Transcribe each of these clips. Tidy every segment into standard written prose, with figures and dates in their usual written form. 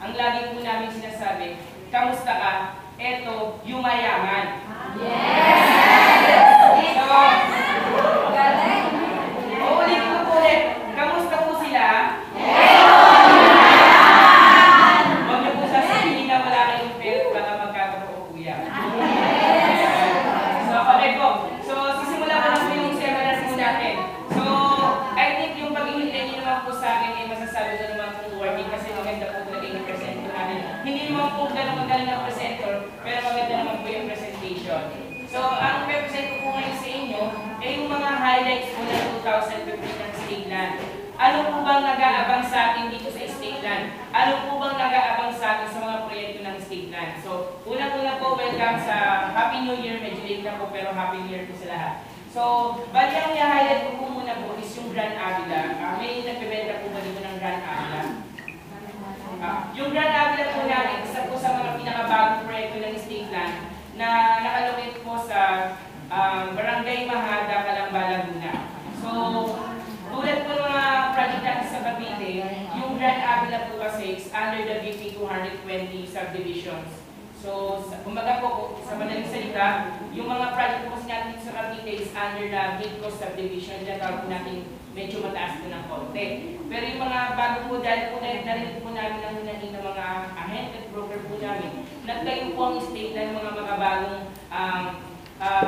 ang lagi po namin sinasabi, kamusta ka? Eto, yumayaman. Yes! So, uulit ko po ulit, kamusta po sila? Huwag niyo po sasabihin na wala kayong pera para magkakatao po yan. So, okay po. So, sisimula ko lang po yung seminar po natin. So, I think yung paghihintay niyo naman po sa akin ay masasabi ko naman po working kasi maganda po talaga yung presenter natin. Hindi naman po ganun magaling ang presenter, pero maganda naman po yung presentation. So, ang represent ko po ngayon sa inyo ay yung mga highlights po ng 2015 ng Stateland. Ano po bang nag-aabang sa atin dito sa Stateland? Ano po bang nag-aabang sa atin sa mga proyekto ng Stateland? So, unang-una po, welcome sa Happy New Year. Medyo late na po, pero Happy New Year po sa lahat. So, bali ang i-highlight ko po muna po is yung Grand Avila. May nagbebenta po ba dito ng Grand Avila? Yung Grand Avila po natin, isa po sa mga pinakabagong proyekto ng Stateland na nakalocate po sa Barangay Mahada, Calamba, Laguna. So, tulad po ng mga project natin sa Cavite, yung Grand Avila po kasi is under the BP 220 subdivisions. So, kumbaga po, sa madaling salita, yung mga project po kasi natin sa Cavite is under the Gitco subdivision, dyan tawag po natin medyo mataas po ng konti. Pero yung mga bago po, dahil po narinig po namin ang hinahing ng mga ahente at broker po namin, nagtayo po ang state ng mga bagong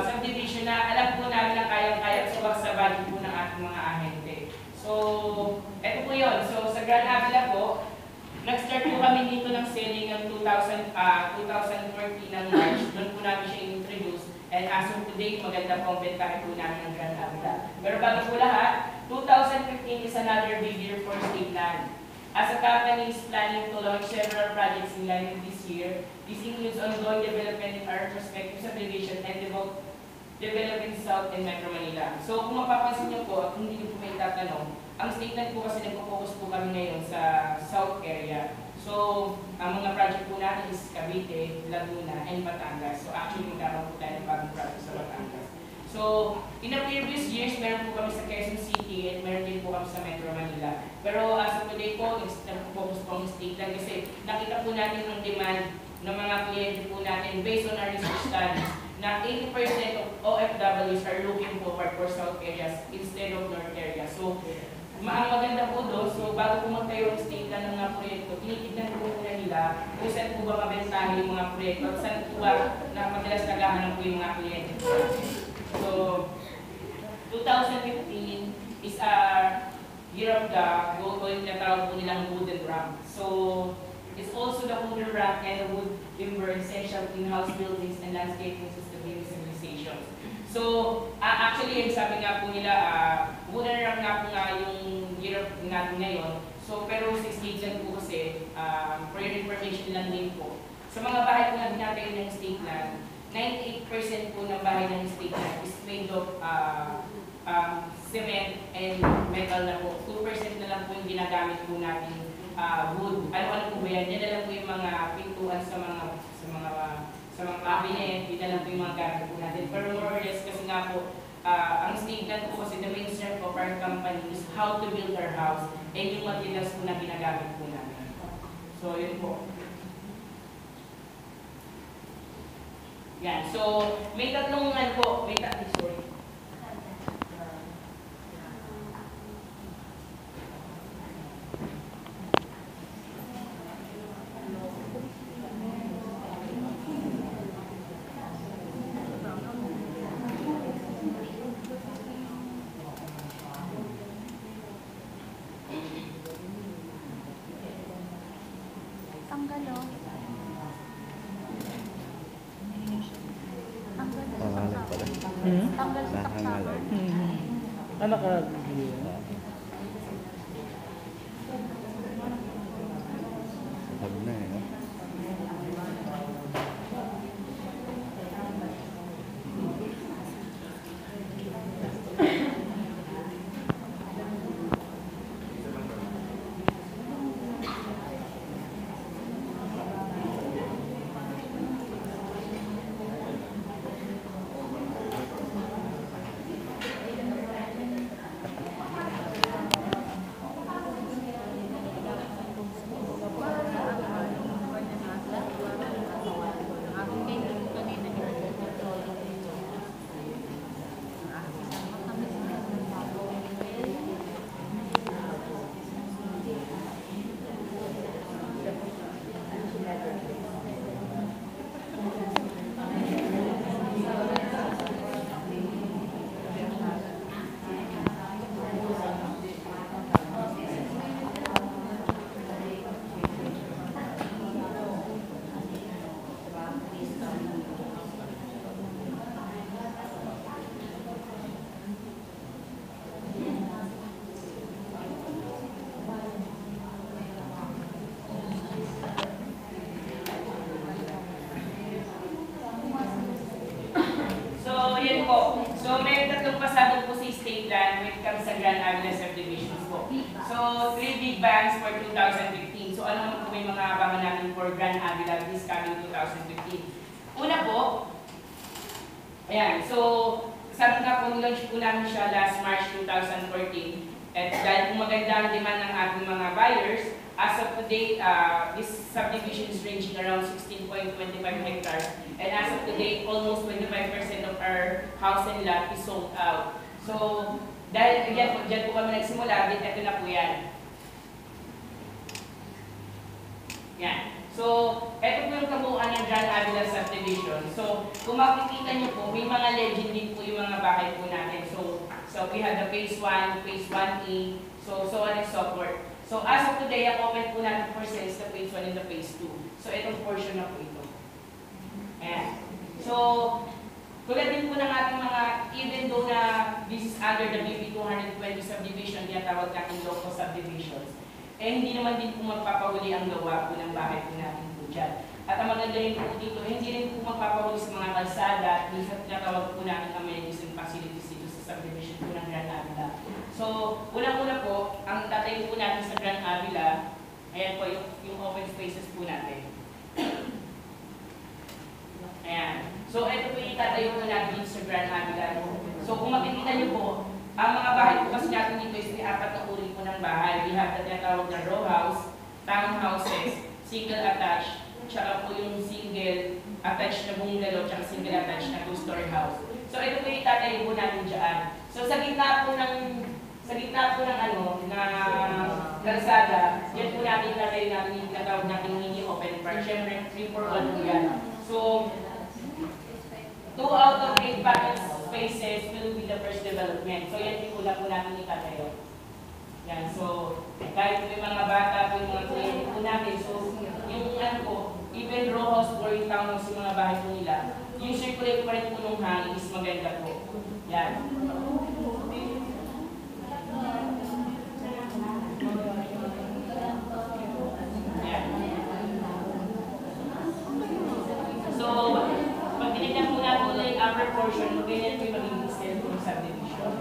subdivision na alam po namin na kayang-kaya subak sa budget po ng ating mga ahente. So, eto po yun. So, sa Grand Avila po, nag-start po kami dito ng selling ng 2014 ng March. Doon po namin siya introduce. And as of today, maganda pong bentahe po namin ng Grand Avila. Pero bago po lahat, 2015 is another big year for Stateland. As a company is planning to launch several projects in line with this year. This includes ongoing development in our prospective subdivision and development South and Metro Manila. So kung mapapansin niyo po, at hindi niyo po may tatanong, ang Stateland po kasi nagpo-focus po kami ngayon sa South area. So, ang mga project po natin is Cavite, Laguna, and Batangas. So actually, magkakaroon po tayo ng bagong project sa Batangas. So, in the previous years, meron po kami sa Quezon City at meron din po kami sa Metro Manila. Pero as of today po, nag-focus po ang Stateland kasi nakita po natin ang demand ng mga kliyente po natin based on our research studies na 80% of OFWs are looking forward for South areas instead of North areas. So, ang maganda po doon, so bago po magtayo ang Stateland ng mga proyekto, tinitignan po muna nila kung saan po ba mabentahin yung mga proyekto at saan po ba na madalas naghahanap po yung mga kliyente po natin. So, 2015 is our year of the going na tawag po nilang wooden ramp. So, it's also the wooden ramp and the wood timber essential in house buildings and landscaping sustainability civilizations. So, actually, sabi nga po nila, wooden ramp nga po nga yung year of natin ngayon. So, pero 6 days po kasi, for your information lang din po. Sa mga bahay po na binatay ng Stateland, 98% po ng bahay ng Stateland is made of cement and metal na po. 2% na lang po yung ginagamit po natin wood. Ano po ba yan? Yan na lang po yung mga pintuan sa mga cabinet, yun na lang po yung mga gamit po natin. Pero more or less kasi nga po, ang Stateland po kasi the main strength of our company is how to build our house and yung materials po na ginagamit po natin. So, yun po. Yan. So, may tatlong po, sorry. Tanggal sa saksakan. Ano ka? Sabi na eh. 3 big bangs for 2015. So ano naman po may mga abangan natin for Grand Avila this coming 2015? Una po, ayan, so sabi nga po, nilaunch po namin siya last March 2014. At dahil po maganda ang demand ng ating mga buyers, as of today, this subdivision is ranging around 16.25 hectares. And as of today, almost 25% of our house and lot is sold out. So, dahil again po, dyan po kami nagsimula, ito na po yan. Yan. So, ito po yung kabuuan ng Grand Avila subdivision. So, kung makikita nyo po, may mga legend din po yung mga bahay po natin. So we have the phase 1, phase 1A, so on and so forth. So, as of today, ang open po natin for sales the phase 1 and the phase 2. So, itong portion na po ito. Ayan. So, tulad din po ng ating mga, even though na this is under the BB 220 subdivision, tinatawag natin local subdivisions, eh hindi naman din po magpapahuli ang gawa po ng bahay po natin po dyan. At ang maganda rin po dito, hindi rin po magpapahuli sa mga kalsada, dun sa tinatawag po natin amenities and facilities dito sa subdivision po ng Grand Avila. So, unang-una po, ang tatayo po natin sa Grand Avila, ayan po yung open spaces po natin. Ayan. So, ito po yung itatayo po natin sa Grand Avila. So, kung makikita nyo po, ang mga bahay po kasi natin dito is may 4 na uri po ng bahay. We have the tinatawag na row house, townhouses, single attached, tsaka po yung single attached na bungalow, tsaka single attached na 2-story house. So, ito po yung itatayo po natin dyan. So, sa gitna po ng kalsada, yan po natin itatayo natin yung tinatawag natin mini open park. Siyempre, 3 for 1 po yan. So, 2 out of 8 parking spaces will be the first development. So yan po lang po natin itatayo. Yan, so kahit may mga bata po yung mga kliyente po natin, so yung ano po, even row house or yung townhouse yung mga bahay po nila, yung circulate pa rin po nung hangin is maganda po. Yan. Upper portion, ganyan po yung magiging scale po ng subdivision.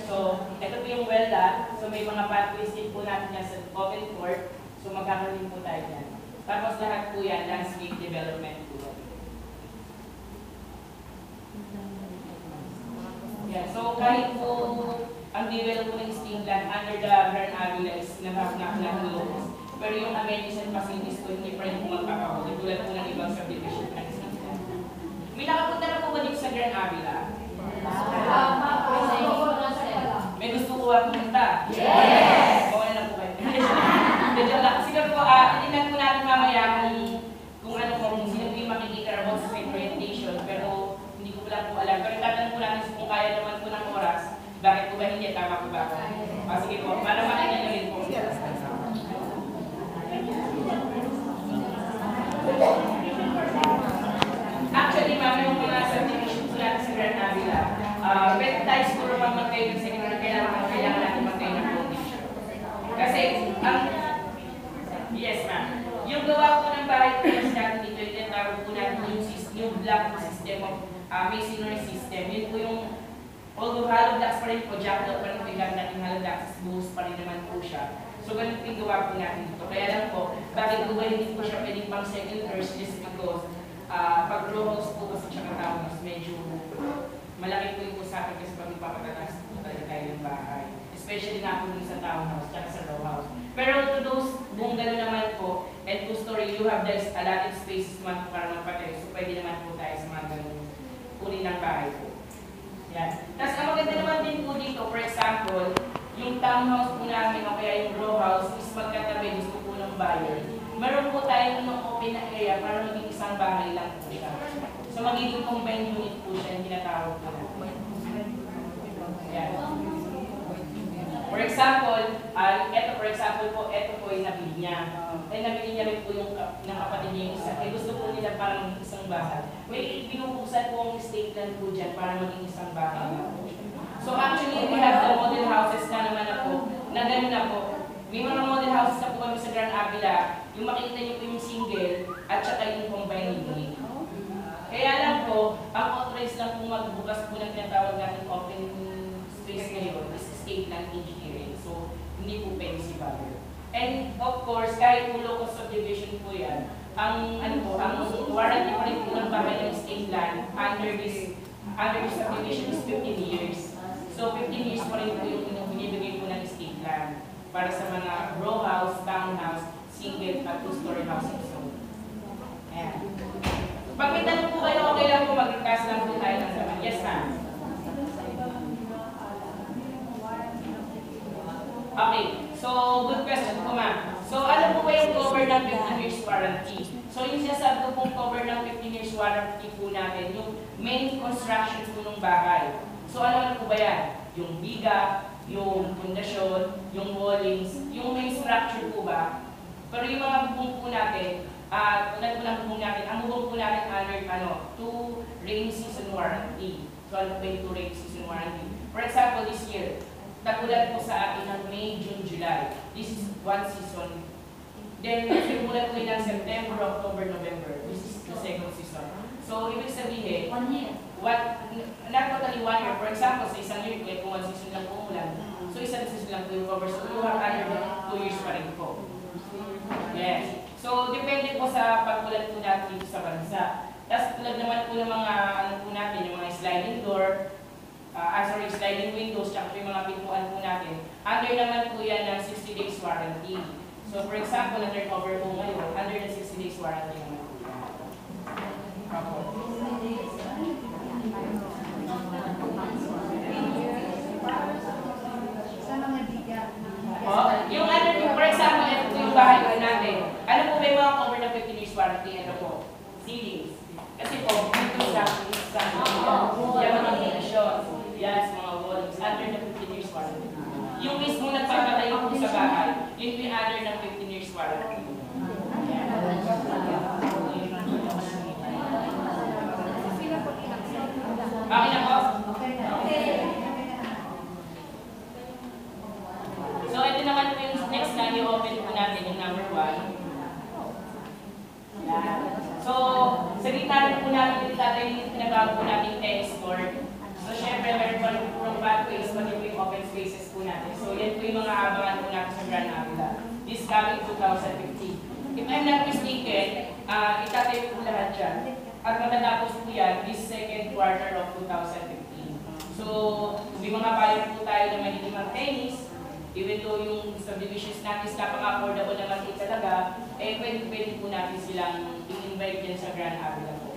So, ito po yung well lot. So, may mga pathways din po natin yan sa open court. So, magkakaroon po tayo yan. Tapos lahat po yan, landscape development po. Yeah, so, kahit po ang develop po ng state land under the Grand Avila is nakaknak locals. Pero yung amenities and facilities po, hindi pa rin po magpapahuli. Tulad po ng ibang subdivision. May nakapunta na po ba dito sa Grand Avila? May gusto ko ba pumunta? Yes! Okay na po kayo. Siguro po, titignan po natin mamaya kung ano po, kung sino po yung makikita about sa site orientation, pero hindi ko lang po alam. Pero tatanong po natin kung kaya naman po ng oras, bakit po ba hindi? Tama po ba ako? Sige po, para makikita na rin po. Actually, ma'am, yung mga subdivisions natin sa Grand Avila, pwede tayo siguro mag-magkayo ng second kailangan natin magkayo ng foundation. Kasi, yes ma'am, yung gawa po ng bahay po natin dito, yung tinatawag po natin yung block system of masonry system. Yun po yung, although hollow blocks pa rin po, jacked pa rin po yung gamit natin hollow blocks, buhos pa rin naman po siya. So, ganun po yung gawa po natin dito. Kaya lang po, bakit po ba hindi po siya pwedeng pang second first just because pag row house po kasi tsaka townhouse, medyo malaki po yung usapan kasi pag ipapatatas po talaga tayo ng bahay. Especially na po sa townhouse tsaka sa row house. Pero to those bungalow naman po, and 2-story, you have this allotted spaces naman po para magpatayo. So pwede naman po tayo sa mga ganun uri ng bahay po. Yan. Tapos ang maganda naman din po dito, for example, yung townhouse po namin o kaya yung row house is magkatabi, gusto po ng buyer. Meron po tayo ng open na area para maging isang bahay lang po siya. So magiging combined unit po siya yung tinatawag po natin. Yan. For example, ito po yung nabili niya. Ay nabili niya rin po yung ng kapatid niya yung isa. Eh gusto po nila parang isang bahay. May binubuksan po ang estate land po dyan para maging isang bahay lang po. So actually, we have the model houses na naman na po, na gano'n na po. May mga model houses na po kami sa Grand Avila, yung makikita niyo po yung single at saka yung combined unit. Kaya lang po, ang authorized lang po magbukas po ng tinatawag natin open space ngayon is estate land engineering. So, of course, kahit po local subdivision po yan, ang warranty pa rin po ng bahay ng state land under this subdivision is 15 years. So 15 years pa rin po yung binibigay po ng state land para sa mga row house, townhouse, single at two-story housing zone. Ayan. Pag may tanong po kayo, okay lang po mag-request lang po tayo ng saman. Yes, ma'am. Okay. So, good question po, ma'am. So, ano po ba yung cover ng 15 years warranty? So, yung sinasabi ko pong cover ng 15 years warranty po natin, yung main construction po ng bahay. So, ano po ba yan? Yung biga, yung pundasyon, yung wallings, yung main structure po ba? Pero yung mga bubong po natin, tulad po ng bubong natin, ang bubong po natin under 2 rainy season warranty. So, ano po yung 2 rainy season warranty? For example, this year, nagulat po sa atin ng May, June, July. This is 1 season. Then, simulat po yun ng September, October, November. This is the 2nd season. So, ibig sabihin, 1 year. not totally 1 year. For example, sa isang year, kung 1 season lang po umulan, so isang season lang po yung cover. So, you have under 2 years pa rin po. Yes. So, depende po sa pagkulat po natin dito sa bansa. Tapos, tulad naman po ng mga, po natin, yung mga sliding door, sliding windows, tsaka yung mga pintuan po natin, under naman po yan ng 60 days warranty. So, for example, undercover po ngayon, under the 60 days warranty naman po yan. Opo. Sa mga biga. Yung ano, for example, ito yung bahay po natin. Ano po ba yung mga cover ng 15 years warranty? Ano po? Ceilings. Kasi po, dito sa yung mga pundasyon, yan, sa mga walls, under the 15 years warranty. Yung mismo nagpapatayo po sa bahay, yun yung under ng 15 years warranty. Okay na po? So, ito naman po yung next na i-open po natin, yung number 1. So, sa gitna rin po natin yung tinatawag po natin tennis court. So, syempre, meron pa rin po ng pathways, pati po yung open spaces po natin. So, yan po yung mga abangan po natin sa Grand Avila. This coming 2015. If I'm not mistaken, itatayo po lahat dyan. At matatapos po yan this 2nd quarter of 2015. So, may mga bayan po tayo na magiging mag-tennis, even though yung subdivisions natin is napaka-affordable naman din talaga, pwede po natin silang i-invite dyan sa Grand Avila po.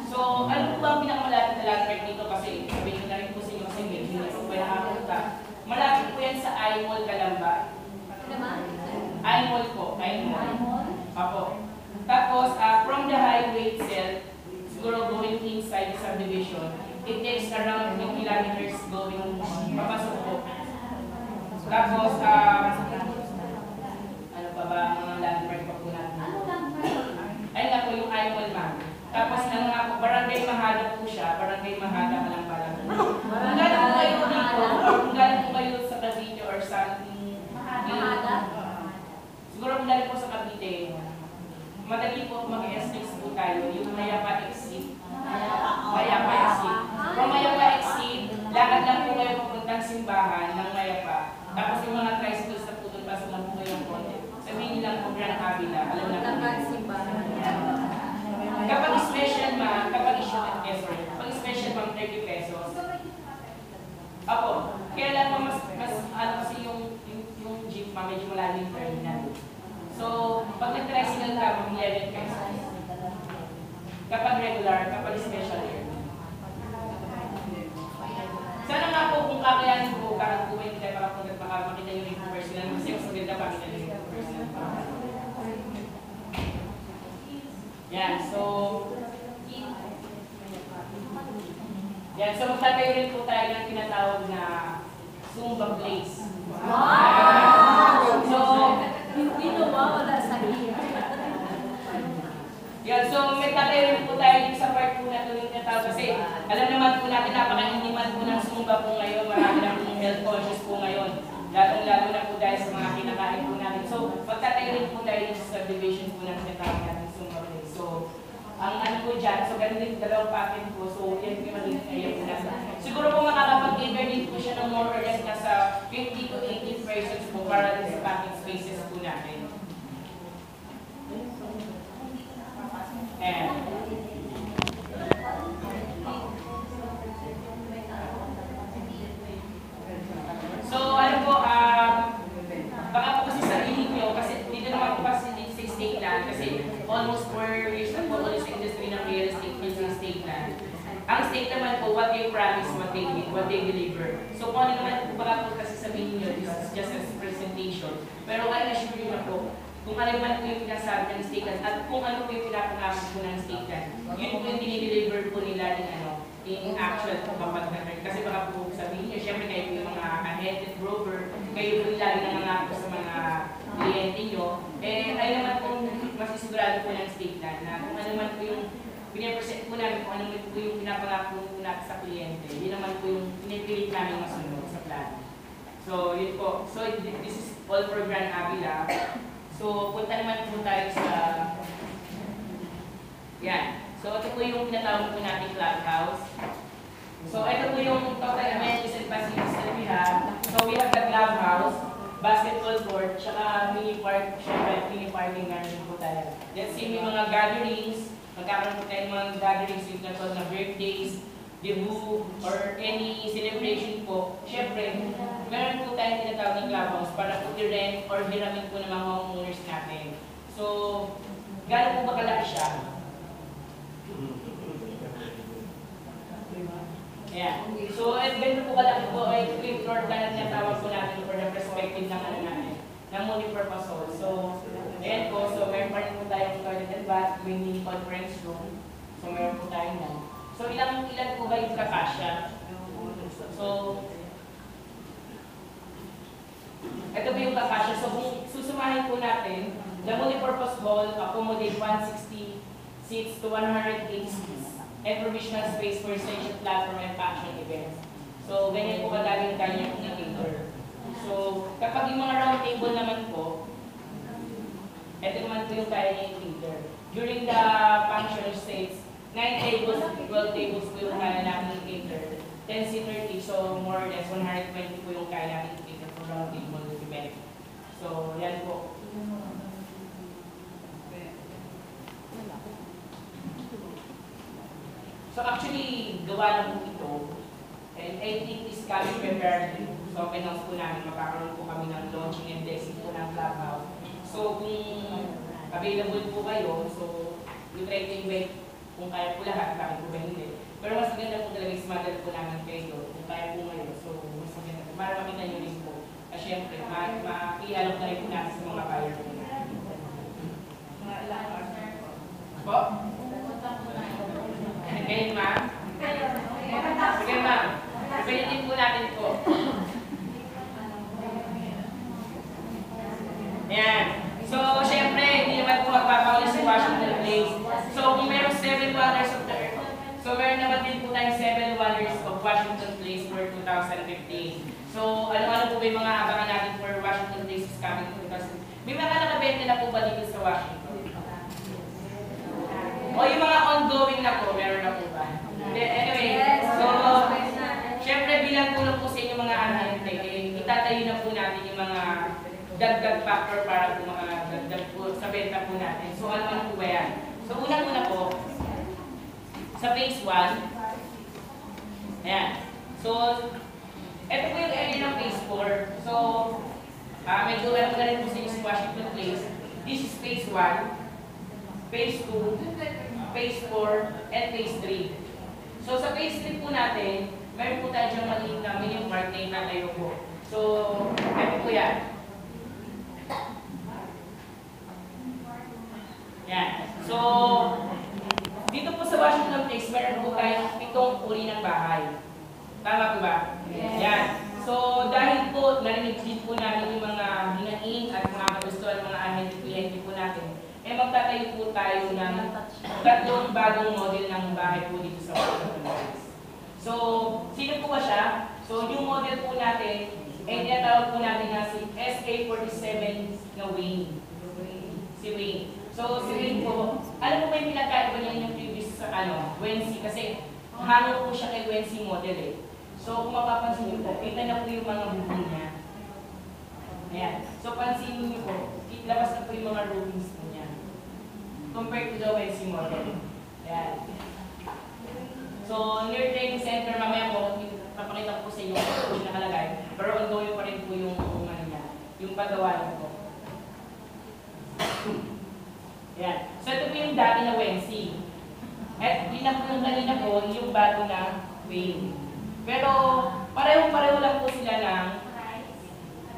So, ano po ba ang pinakamalapit na landmark dito? Kasi sabihin ko na rin po sa inyo kasi hindi po ba nakapunta. Malapit po yan sa I-Mall Calamba. I-Mall po, I-Mall. Apo. Tapos, from the highway itself, siguro going inside the subdivision, it takes around 2 kilometers going papasok po. Tapos, ano pa ba mga landmark pa po natin? Ayun nga po yung I-Mall, ma'am. Tapos, ano nga po, Barangay Mahada po siya. Barangay Mahada ka lang pala. Kung galing po kayo dito, or kung galing po kayo sa Cavite or sa siguro kung galing po sa Cavite, madali po mag-S6 po tayo, yung Mayapa exit. Mayapa exit. From Mayapa exit, lakad lang po kayo papuntang simbahan ng Mayapa. Tapos yung mga tricycles na po doon, pasok lang po kayo ng konti. Sabihin lang po Grand Avila, alam na po. Kapag special ma'am, kapag special ma'am, 30 pesos. Apo, kaya lang po mas kasi yung jeep ma'am, medyo malalim yung terminal. So, pag nag-tricycle ka, mag 11 pesos. Kapag regular, kapag special air. Sana nga po kung kakayanin po, kahit po hindi tayo makapunod, makita nyo rin po personal. Kasi mas maganda pa kita nyo rin po personal. Yan, so magtatayo rin po tayo ng tinatawag na Zumba Place. So, Dito ba wala sa iyo? yan, so magtatayo rin po tayo dito sa part po na ito yung tinatawag. Kasi alam naman po natin, napaka-indiman po ng Zumba po ngayon. Marami na po health conscious po ngayon. Lalong-lalo na po dahil sa mga kinakain po natin. So, magtatayo rin po tayo dito sa subdivision po ng tinatawag natin Zumba Place. So, ang ano po dyan, so ganun din dalawang packet po, so yan po yung magiging area po natin. Siguro po makakapag-cater din po siya ng more or less nasa 50 to 80 persons po para din sa packet spaces po natin. Ayan. So, ano po, baka po kasi sabihin nyo, kasi dito naman po kasi sa state land, kasi almost 4 years na po ulit sa industry ng real estate with sa state land. Ang state naman po, what they promise, what they deliver. So, kung ano naman po, baka po kasi sabihin nyo, this is just a presentation. Pero I assure you na po, kung ano naman po yung pinasabi ng state land, at kung ano po yung pinapangako po ng state land, yun po yung dinideliver po nila in actual kapag kasi baka po sabihin nyo, syempre kayo po yung mga ahente, broker, kayo po yung lagi nangangako sa mga kliyente nyo, ay naman po masisigurado po ng state land na kung ano man po yung pinapresent po namin, kung ano man po yung pinapangako po natin sa kliyente, yun naman po yung pinipilit namin masunod sa plano. So, yun po. So, this is all for Grand Avila. So, punta naman po tayo sa yan. So, ito po yung tinatawag po natin clubhouse. So, ito po yung total amenities and facilities that we have. So, we have the clubhouse, basketball court, tsaka mini park, syempre, mini parking na rin po tayo. Let's say may mga gatherings, magkakaroon po tayo mga gatherings yung tinatawag na birthdays, debut, or any celebration po. Syempre, meron po tayong tinatawag na clubhouse para po i-rent or hiramin po ng mga homeowners natin. So, gano'n po ba kalaki siya? Yeah. So, ganito po kalaki po ay yung floor plan na tinatawag po natin for the perspective ng ano natin, ng multi-purpose hall. So, ayan po. So, meron pa rin po tayong toilet and bath, may mini conference room. So, meron po tayong na. So, ilan po ba yung kakasya? So, ito po yung kakasya. So, kung susumahin po natin, the multi-purpose hall accommodate 160 seats to 180 seats and provisional space for station platform and function events. So, ganyan po kadami ng kanya pong cater. So, kapag yung mga round table naman po, ito naman po yung kaya niya yung cater. During the function states, 9 tables, 12 tables po yung kaya natin yung cater. 10 seater each, so more or less 120 po yung kaya natin yung cater for round table event. So, yan po. So actually, gawa na po ito. And I think this coming February, so pinangs po namin, magkakaroon po kami ng launching and blessing po ng clubhouse. So kung available po kayo, so we try to invite kung kaya po lahat, bakit po ba hindi. Pero mas maganda po talaga ismadal po namin kayo kung kaya po ngayon. So mas maganda po, para makita nyo rin po. At syempre, makialam na rin po natin sa mga buyer po natin. Mga ilang partner po. Po? Ngayon, ma'am? Sige, ma'am. Pagpilitin po natin po. Ayan. So, syempre, hindi naman po magpapakuli si Washington Place. So, kung meron 7 wonders of the earth, so meron naman din po tayong 7 wonders of Washington Place for 2015. So, ano-ano po ba yung mga abangan natin for Washington Place is coming 2015? May mga nakabente na po ba dito sa Washington? O yung mga ongoing na po, meron na po ba? Anyway, so, syempre bilang tulong po sa inyo mga ahente, itatayo na po natin yung mga dagdag factor para po mga dagdag po sa benta po natin. So, ano po ba yan? So, unang-una po, sa phase 1, ayan. So, ito po yung area ng phase 4. So, medyo alam ko na rin po sa inyo si Washington Place. This is phase 1. Phase 2, Phase 4, and Phase 3. So sa Phase 3 po natin, meron po tayo diyang maliit na mini park na inatayo po. So, ito po yan. Yan. So, dito po sa Washington Place, meron po tayong 7 uri ng bahay. Tama po ba? Yes. Yan. So, dahil po, narinig din po namin yung mga hinaing at mga kagustuhan ng mga ahente po natin, magtatayo po tayo ng 3 bagong model ng bahay po dito sa Washington Place. So, sino po ba siya? So, yung model po natin, tinatawag po natin na si SA47 na Wayne. Si Wayne. So, si Wayne po, alam mo ba yung pinagkaiba niya yung previous sa Wency? Kasi hango po siya kay Wency model eh. So, kung mapapansin niyo po, kita na po yung mga bubong niya. Ayan. So, pansin niyo po, labas na po yung mga roomings po niya. compared to the ONC model. Ayan. So, near training center, mamaya po, papakita ko sa inyo kung yung nakalagay. Pero ongoing pa rin po yung ano niya, yung pagawa ko. Ayan. So, ito po yung dati na ONC. At yun na po yung kanina po, yung bago na wing. Pero, pareho-pareho lang po sila ng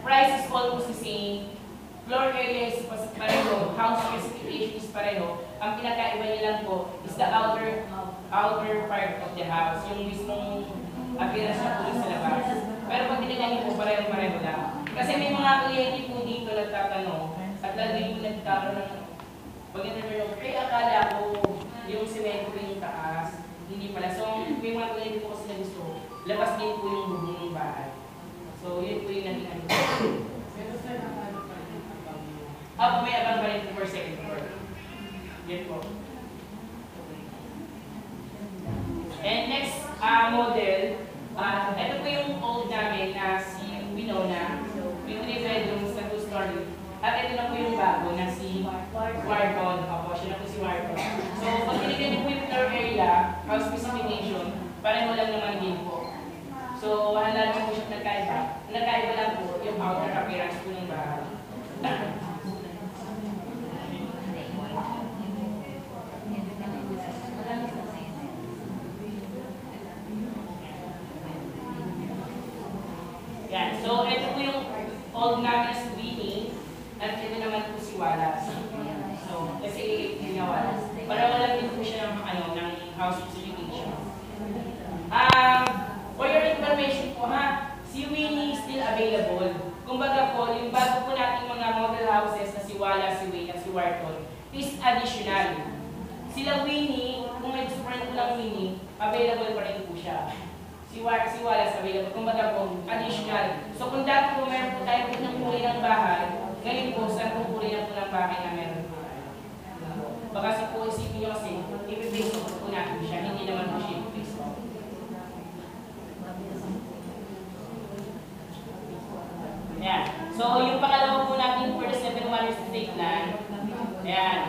price is almost the same, floor area is pareho, house specification is pareho. Ang pinakaiba niya lang po is the outer part of the house, yung mismong appearance na po sa labas. Pero pag tinignan niyo po, pareho-pareho lang. Kasi may mga kliyente po dito nagtatanong at lagi po nagkakaroon ng pag-interview, kaya akala ko yung semento po yung taas, hindi pala. So, may mga kliyente po kasi na gusto, labas din po yung bubong ng bahay. So, yun po yung naging ano. May abang pa rin po for second floor. Yun po. And next model, ito po yung old namin na si Winona. Yung 3 bedrooms na 2-story. At ito na po yung bago na si Warton. Opo, siya na po si Warton. So, pag tinignan niyo po yung floor area, house specification, pareho lang naman din po. So, wala naman po siya nagkaiba. Nagkaiba lang po yung outer appearance po ng bahay. Yan. So, ito po yung old namin si Winnie. At ito naman po si Wallace. So, kasi yun nga Wallace. Para wala din po siya ng, ng house specification. For your information po ha, si Winnie is still available. Kumbaga po, yung bago po natin mga model houses na si Wallace, si Wayne, at si Warton is additional. Sila Winnie, kung may gusto rin po ng Winnie, available pa rin po siya. Si Wallace available. Kumbaga po, additional. So kung dati po meron po tayo ng kulay ng bahay, ngayon po, saan po kulay na po ng bahay na meron po tayo? Baka si po isipin nyo kasi, i-base po natin siya, hindi naman po siya i-base po. Ayan. So yung pangalawa po natin for the 7-1 estate plan, ayan.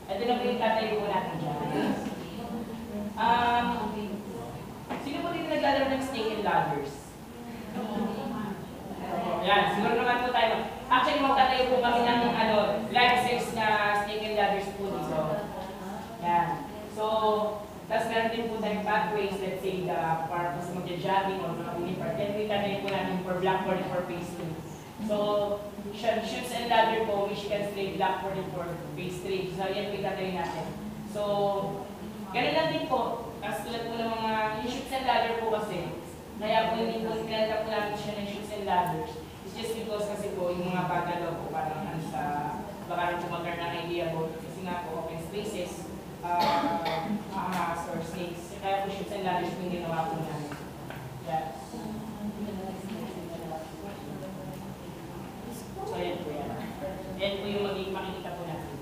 Ito na po yung tatayo po natin dyan. Sino po dito naglalaro ng snake and ladders? Ayan, siguro naman po tayo. Actually, magtatayo po kami ng live sex na snake and ladders po dito. Ayan. So, tapos meron din po tayong pathways, let's say, para mas magja-jogging or mga unipart. Then, may tatayo po natin for blackboard and for phase 2. So, shoots and ladder po, Michigan State, blackboard and for phase 3. So, yan po yung tatayo natin. So, ganun lang din po. Kasi tulad po ng mga shoots and ladder po kasi, kaya po hindi po kinalita po namin siya ng shoots and ladders. It's just because kasi po yung mga bata daw po parang baka rin po magkaroon ng idea po. Kasi nga po open spaces, or snakes. Kaya po shoots and ladders po yung ginawa po namin. Yeah. So yan po yan. Yan po yung makikita po natin.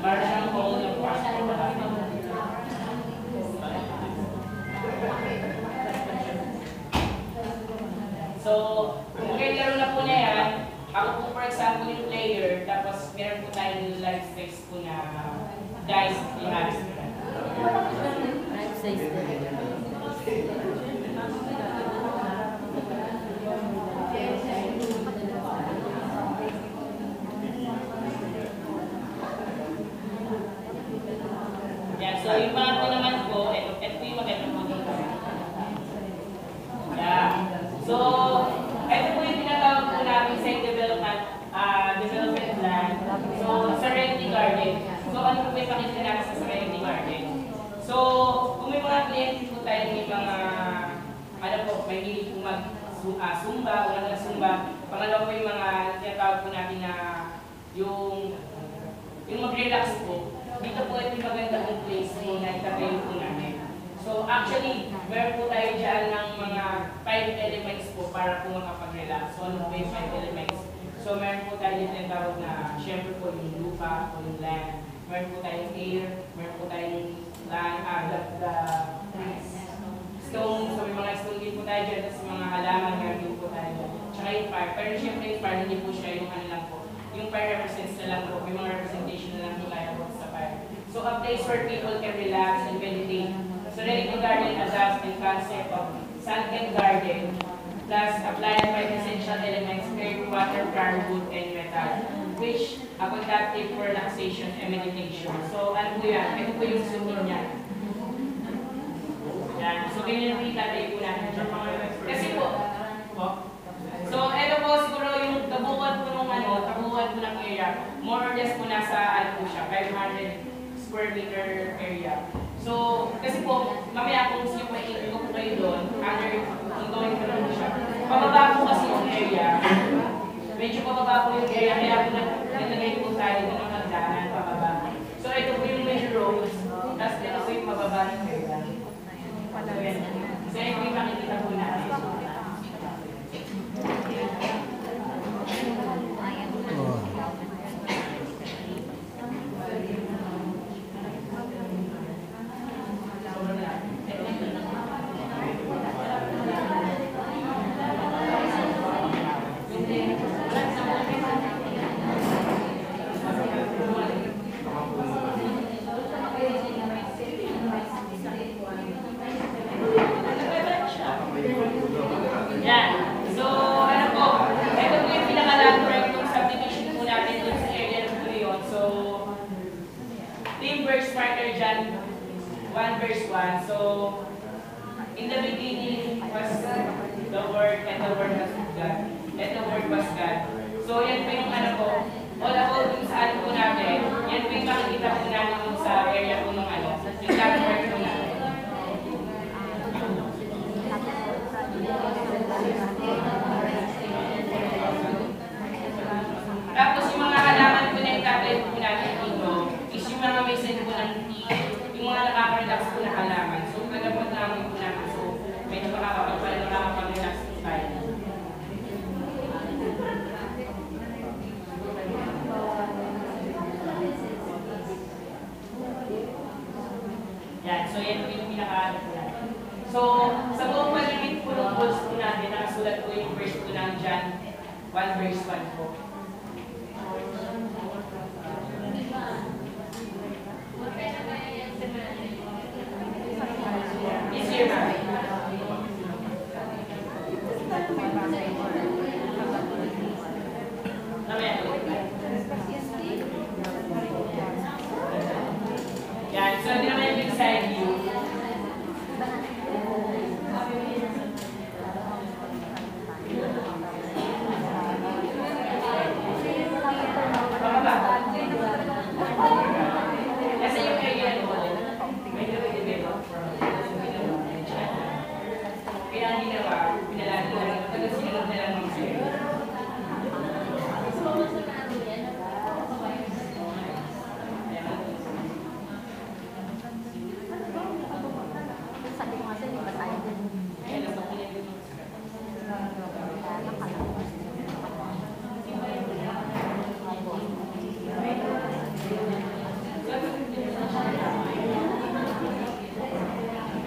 Para siyang hall ng passport na natin. So, kung laro na po na yan, ako po for example yung player, tapos meron po tayong live text po na guys, i-habis nila. Life size Yeah, so yung mga po naman po, ito yung maganda po dito. Yeah. So, ito po yung tinatawag po namin sa development plan. So, Serenity Garden. So, ano po may pakita natin sa Serenity Garden? So, kung may mga kliyente po tayo, may mga, may hilig po mag-zumba, unang na zumba. Pangalawa po yung mga tinatawag po natin na yung mag-relax po. Dito po ito yung magandang place po na itatayo po namin. So actually, meron po tayo dyan ng mga 5 elements po para po makapag-relax. So ano po yung 5 elements? So meron po tayo dito yung tawag na, syempre po yung lupa o yung land. Meron po tayong air, meron po tayong land, the stone, so may mga stone tayo dyan, tapos mga halaman, meron din po tayo dyan. Tsaka yung fire. Pero syempre yung fire, hindi po siya yung ano lang po. Yung fire represents na lang po, may mga representation na lang po tayo po sa fire. So a place where people can relax and meditate. So Relico Garden adapts the concept of sunken garden, plus applied by essential elements, earth, water, firewood, and metal, which are conductive for relaxation and meditation. So ano po yan? Ito po yung sumin niya. Yan. So ganyan yung itatay po natin. Kasi po, so ito po siguro yung tabuhan po ng ano, tabuhan po ng area, more or less po nasa ano po siya, 500 square meter area. So, kasi po, mamaya kung gusto nyo maiikot ko po kayo doon, after ongoing ko lang siya. Pababa po kasi yung area. Medyo pababa po yung area, kaya po nalagay po tayo ng mga hagdanan pababa. So, ito po yung main roads, tapos ito po yung pababa ng area. So, ito yung makikita po natin. Yan. So, ano po, ito po yung pinaka-land ng subdivision po natin dun sa area ng Leon. So, team verse marker dyan, 1 verse 1. So, in the beginning was the Word, and the Word was God. And the Word was God. So, yan po yung ano po, all about dun sa ano po natin, yan po yung makikita po natin dun sa area po ng ano, yung land mark po natin. Tapos yung mga halaman po na itatay po natin dito is yung mga may scent po ng tea, yung mga nakaka-relax po na halaman. So, nagabot namin po namin. So, medyo nakakapag-relax po tayo. Yan. So, yan po yung pinaka-ano po natin. So, sa buong paligid po ng walls po natin, nakasulat po yung verse po ng John 1 verse 1 po. Yes, sir, ma'am. Mamaya po. Yan. So, hindi naman yung big side view. Kasi yung area mo, medyo i-develop from kaya ang ginawa, pinalagi lang, talagang sinunod na lang ng sir.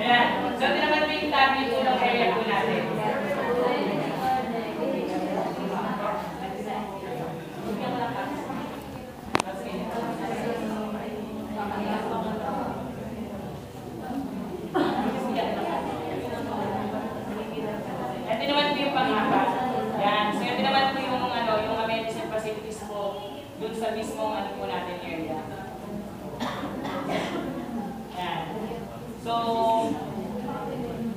Ayan. So, ito naman po yung tabi po ng area po natin. Ito naman po yung pang-apat. Yan. So, ito naman po yung, ano, yung amenities and facilities po dun sa mismong ano po natin area. Yan. So,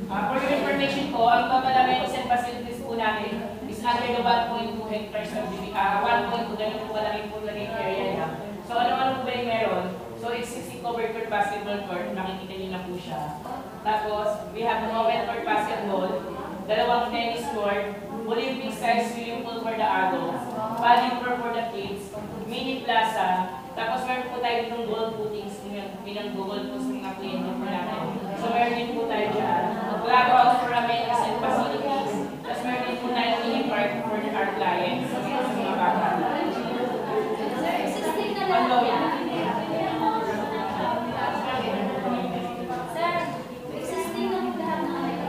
for your information po, ang total amenities and facilities po natin is under the 1.2 hectares of 1.2, ganun po kalaki po lang yung area niya. So, ano-ano po ba yung meron? So, it's 60 covered court basketball court, nakikita niyo na po siya. Tapos, we have an open court basketball, 2 tennis court, Olympic size swimming pool for the adults, paddling floor for the kids, mini plaza, tapos meron po tayo ditong goal footings, pinang-goal po sa mga kliyente po natin. So meron din po tayo dyan, clubhouse for amenities and facilities, tapos meron din po tayo mini park for our clients, sa mga bata. Ano yan?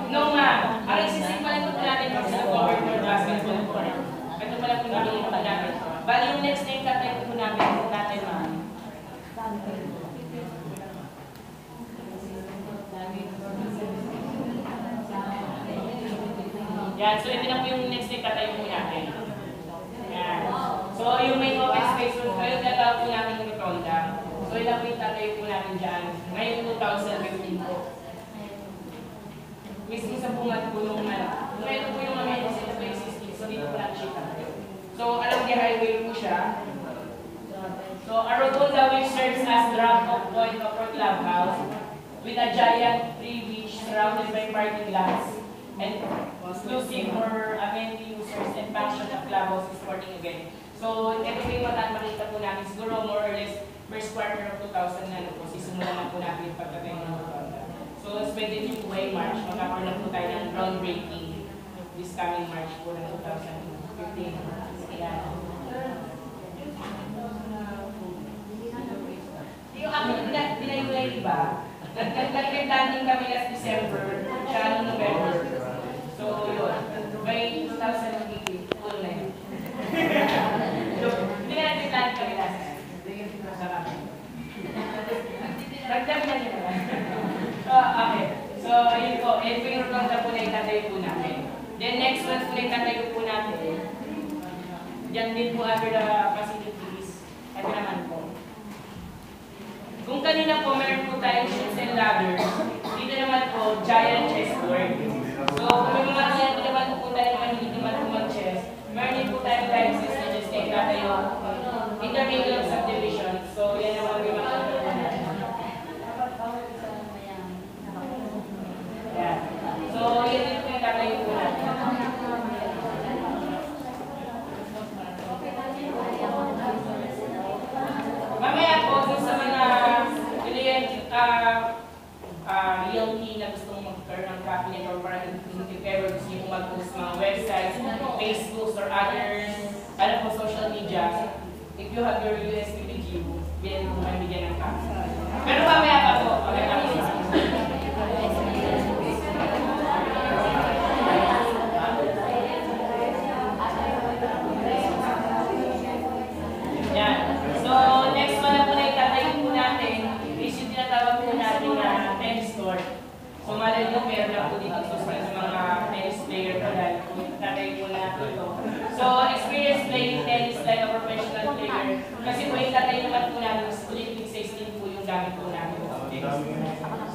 No ma'am, ang existing next na yung tatay po namin, yung tatay ma'am. Yan, so ito na po yung next na yung tatay po natin. Yan. So yung main open space, so yung gagawin po namin yung rotonda. So ilan po yung tatay po namin dyan. Ngayon 2015 po. Mismo sa bungat po nung ito po yung amenities na existing. So dito po natin siya tayo. So along the highway po siya. So a rotonda which serves as drop-off point of our clubhouse with a giant tree which surrounded by parking lots and exclusive for amenity users and function of clubhouse and sporting event. So ito po yung makita po namin. Siguro more or less first quarter of 2000 na po. Sisimula na po namin yung pagkatay ng rotonda. So pwede nyo po ay March. Magkakaroon na po tayo ng groundbreaking this coming March po ng 2015. Ayan. Yung aking dinayulay, diba? Nag-landing kami last December, siya noong November. So, yun. By 2018, full na yun. So, hindi na nag-landing kami last time. Nagdami na niyo ba? So, okay. So, yun po. Ito po yung rotonda po na itatayo po namin. Then, next one po na itatayo po natin. Diyan din po under the facilities. Ito naman po. Kung kanina po, meron po tayong shoots and ladders. Dito naman po, giant chessboard. So, kung may mga kliyente naman po tayo naman hindi naman po mag-chess, meron din po tayong license na just take tayo intermediate subdivision. So, yan naman po yung mga kliyente po natin. Yeah. So, yan din po yung tatayo po natin. Mamaya po, dun sa mga realty na gustong mag-turn ng cabinet or parang if ever gusto nyo mag-post mga websites, Facebook or others, po, social media, if you have your USB with you, bilhin po may bigyan ng copy. Pero mamaya pa po, okay na po. Yan. So, next one na po na itatayo po natin is yung tinatawag po natin na tennis court. So, malay nyo, meron na po dito sa mga tennis player po dahil po itatayo po natin ito. So, experience playing tennis like a professional player. Kasi po yung tatayo naman po natin is Olympic 16 po yung gamit po natin.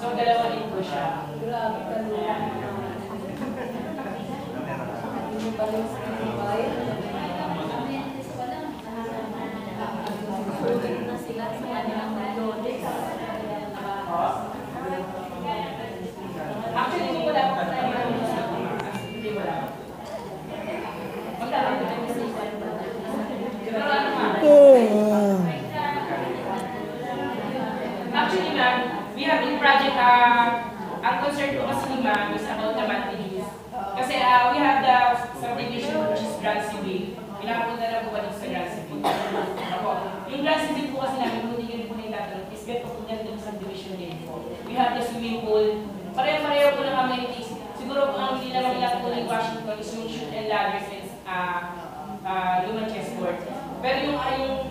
So, dalawa din po siya. Ayan. Actually, hindi wala po tayo ng hindi wala. Magkala ko tayo sa pero ano ma'am? Actually ma'am, we have in project, ang concern ko kasi ni ma'am is about the monthly use. Kasi we have the subdivision which is Grand Civic. Pinapunta na po ba dito sa Grand Civic? Ako. Yung Grand Civic po kasi namin, kung hindi po na itatanong, is ganito po ganito yung subdivision din po. We have the swimming pool. Pareho-pareho po ng amenities. Siguro po ang hindi naman ilang po ng Washington is yung shoot and ladders and human chessboard. Pero yung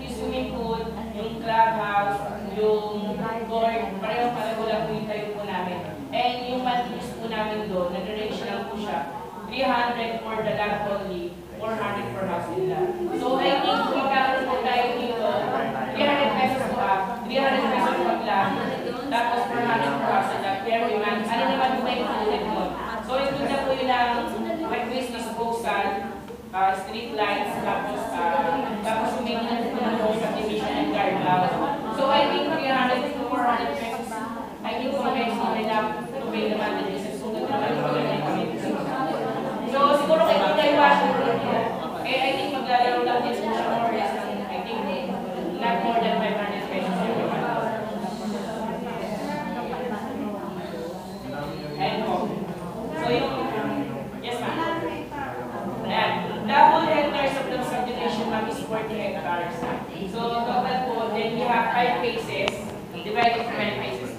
swimming pool, yung clubhouse, yung court, pareho-pareho lang po yung tayo po namin. And yung monthly po namin doon, nag-range lang po siya. 300 for the land only, 400 for house and lot. So I think kung magkakaroon po tayo dito, 300 pesos po 300 pesos po lang, tapos 400 for house and lot. Pero yung ano naman po yung included mo. So include na po yun ang waste disposal, street lights, tapos yung maintenance po ng subdivision and guardhouse. So I think 300 to 400 pesos, I think po mag-explain enough to pay the monthly business. So siguro kay Tita Washington po, I think maglalaro lang din siya more or less ng, I think, not more than 500 pesos every month. Ayan po. So yung, yes ma'am. Ayan. The whole hectares of the subdivision ma'am is 40 hectares. So total po, then we have 5 phases, divided into 5 phases.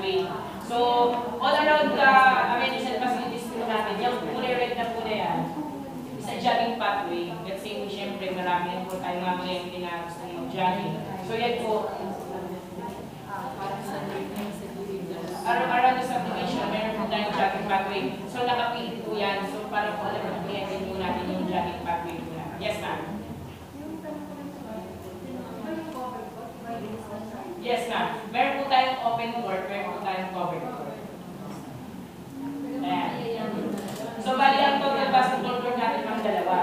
pathway. So, all around the amenities and facilities po natin, yung kulay red na po na yan, sa jogging pathway. Let's say, siyempre, marami po tayong mga kliyente na gusto mag-jogging. So, yan po, around the subdivision, meron po tayong jogging pathway. So, nakapili po yan. So, para po alam ng kliyente po natin yung jogging pathway po natin. Yes, ma'am. Yes, ma'am. Meron po tayong open court, meron po tayong covered court. Ayan. So, bali ang total basketball court natin ang dalawa.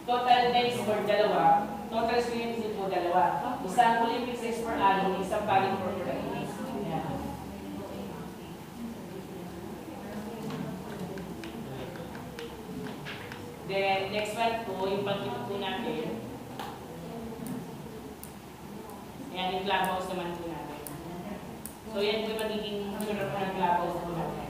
Total tennis court, dalawa. Total swimming pool po, dalawa. Isang Olympic size per alley, isang paddling court per alley. Ayan. Then, next one po, yung pag-tip po natin. Ayan, yung clubhouse naman po natin. So, yan po yung magiging sura po ng clubhouse po natin.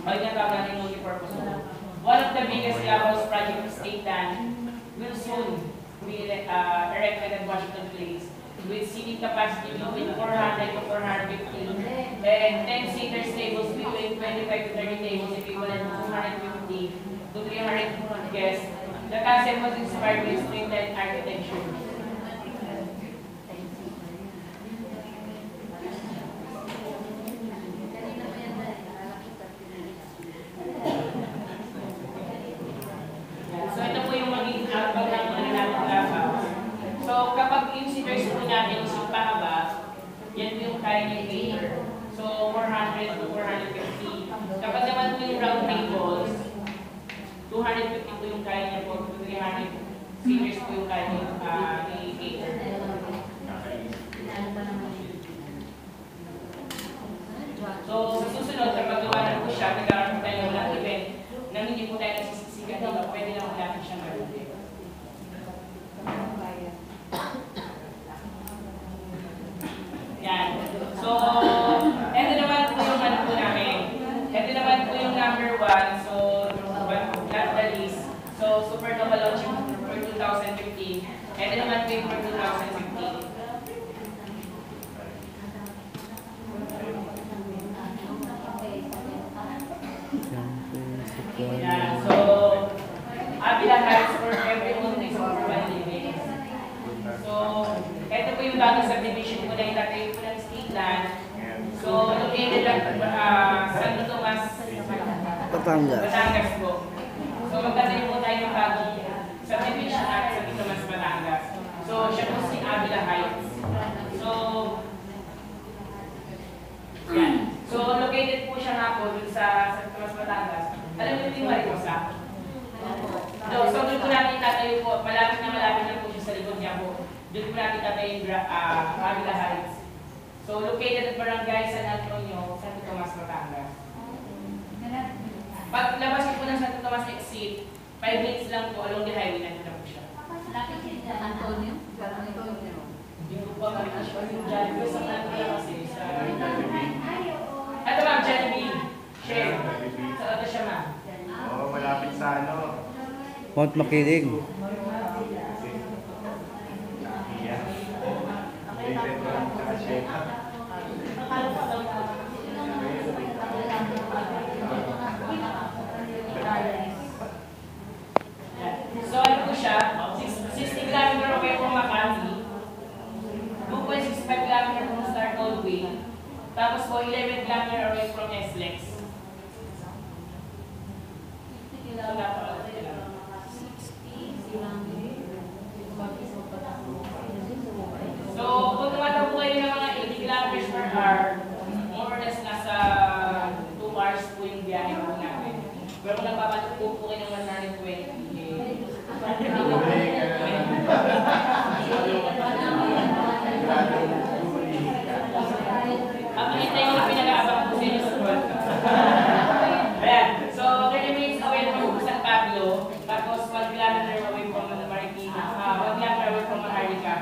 Balik na tawag natin yung multi-purpose po. One of the biggest clubhouse project of state land will soon be erected at Washington Place with seating capacity between 400 to 450 and 10 seaters tables between 25 to 30 tables equivalent to 250 to 300 guests. The concept was inspired with streetlight architecture. So ito po yung magiging outcome ng mga natin clubhouse. So kapag yung seaters po natin is yung pahaba, yan po yung kaya niya cater. So 400 to 450. Kapag naman po yung round tables, 250 po yung kaya niya po, 300 seaters po yung kaya niya i-cater. So sa susunod, kapag gawa na po siya, nagkaroon po tayo ng event na hindi po tayo nagsisisigan dito, pwede na po natin siyang gawin. Yan. So, ito naman po yung ano po namin. Ito naman po yung number 1. So, not the least. So, Supernova launching for 2015. Ito naman po yung for 2015. Yeah, so, Avila Heights for everyone is urban living. So, ito po yung bagong subdivision po na itatayo po ng state land. So, located lang San Tomas, Batangas po. So, magtatayo po tayo ng bagong subdivision at San Tomas, Batangas. So, siya po si Avila Heights. So, yan. So, located po siya nga po dun sa San Tomas, Batangas. Alam niyo yung Mariposa? So, doon po natin tatayo po, malapit na po siya sa likod niya po. Doon po natin tatayo yung Avila Heights. So, located at Barangay San Antonio, Santo Tomas, Batangas. Pag labas niyo po ng Santo Tomas exit, 5 minutes lang po along the highway na po siya. Lapit siya sa Antonio? Hindi ko pa makikasya yung Jollibee sa Antonio kasi sa... Ito ma'am, Jollibee. Share. Sa ito siya ma'am. Oo, malapit sa ano. Mount Makiling. So ano po siya, 60 km away from Makati, 2.65 km from Star Tollway, tapos po 11 km away from SLEX. So napakalayo lang. So kung tumatawag po kayo ng mga 80 km per hour, more or less nasa 2 hours po yung biyahe po natin. Pero kung nagpapatakbo po kayo ng 120, Hintay ko na pinag-aabang po sa inyo sa world. Ayan. So, 30 minutes away from San Pablo, tapos 1 kilometer away from Marikina, 1 kilometer away from Maharlika.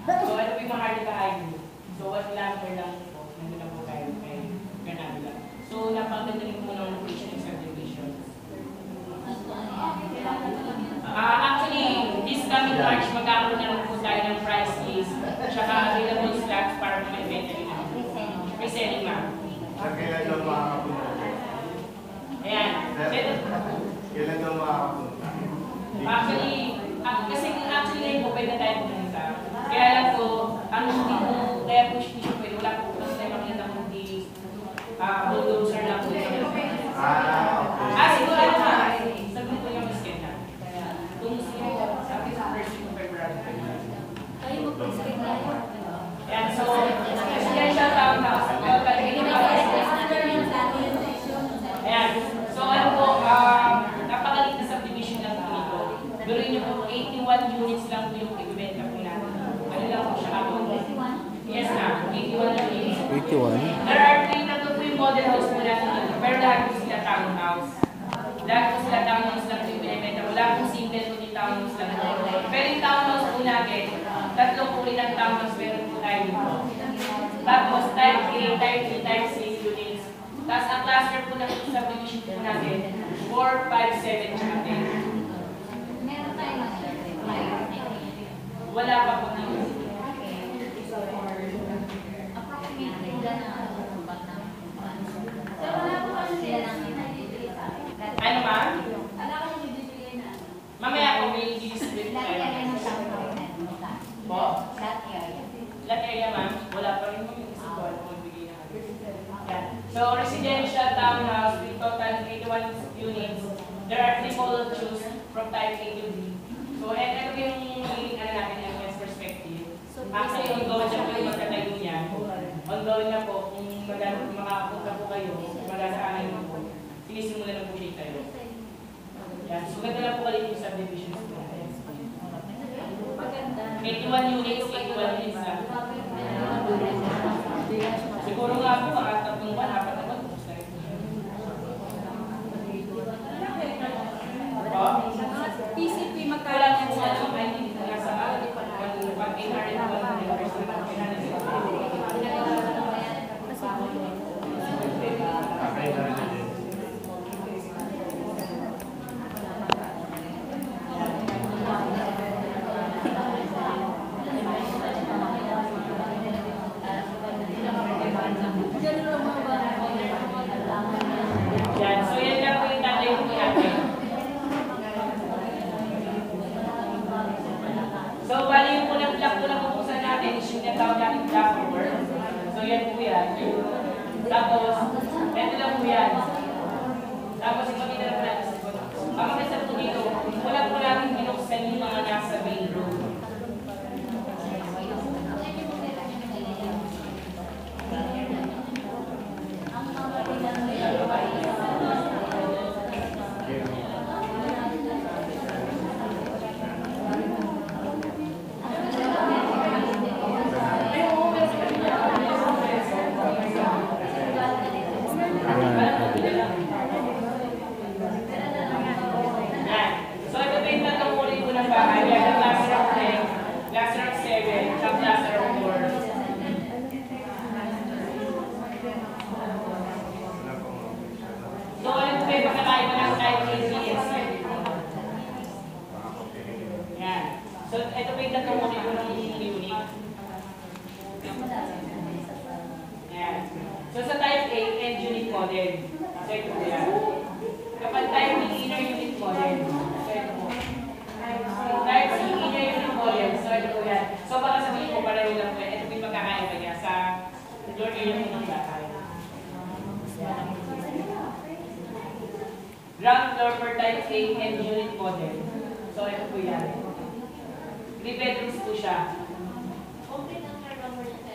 So, ito po yung Maharlika Highway. So, 1 kilometer lang po. Nandun na po tayo kay Granada. So, napaganda rin po ng location ng subdivision. Actually, this coming March, magkakaroon na rin po tayo ng price list, tsaka available slots para po may event na rin. kailan daw makakapunta? Ayan. Sir, kailan daw makakapunta? Actually, kasi ngayon po pwede tayo pumunta. Kaya lang po, ang hindi po, kaya po siya pwede, wala po kasi tayo makita kung hindi bulldozer lang po. Siguro ano ka, sabi po yung skin na. Kung gusto nyo, sabi sa first week of February. Kayo mag-prescribe tayo. Ayan, so, residential townhouse. Ayan, so ano po, napakalit na subdivision lang po ito. During nyo po, 81 units lang po yung ibibenta po natin. Ano lang po siya ako? Yes na, 81 lang units. 81. There are 3 na po yung model house po natin dito, pero lahat po sila townhouse. Lahat po sila townhouse lang po yung binibenta. Wala po single po yung townhouse lang po. Pero yung townhouse po natin, tatlong uri ng townhouse meron po tayo dito. Tapos type A, type B, type C units. Tapos ang cluster po ng subdivision po natin, 4, 5, 7, tsaka 10. Meron tayo na Wala pa po dito. approximately ilan ang tumbat na so wala po kasi sila lang Ano ma'am? wala ko yung bibigay na Mamaya po may i-distribute lahat tayo. area ng tao na Po? lahat area Lahat area ma'am, wala pa rin mo yung isa ko ano magbigay na yan. So residential townhouse with total 81 units. There are 3 model choose from type A to D. So ito yung ano natin yung perspective. Actually, ongoing na po yung magtatayo niya. Ongoing na po, kung makapunta po kayo, mag-asaanan mo po, sinisimula na po siya tayo. Yan. So ganda na po kalit yung subdivisions po. 81 units, 81 units na. Siguro nga po, mga tatlong buwan, apat na buwan, tapos na rin. PCP Wala po po ano, may hindi na nasa 1,800. Yan. So yan lang po yung tatay po natin. So bali yung unang block po na pupusan natin is yung natawag natin block over. So yan po yan. Tapos, ito lang po yan. Tapos ipakita na po natin sa likod. Ang maganda po dito, wala po natin binuksan yung mga nasa main road. Yan. So ito po yung tatlong uri po ng bahay. Yan, ang cluster of 10, cluster of 7, at cluster of 4. So ano po yung pagkakaiba ng type A, B, and C? Yan. So ito po yung tatlong uri po ng unit. Yan. So sa type A, end unit model. So ito po yan. Kapag type B, inner unit model. So ito po. Type C, inner unit model. So ito po yan. So baka sabihin ko pareho lang po yan. Ito po yung pagkakaiba niya sa floor area po ng bahay. Ground floor for type A, end unit model. So ito po yan. 3 bedrooms po siya.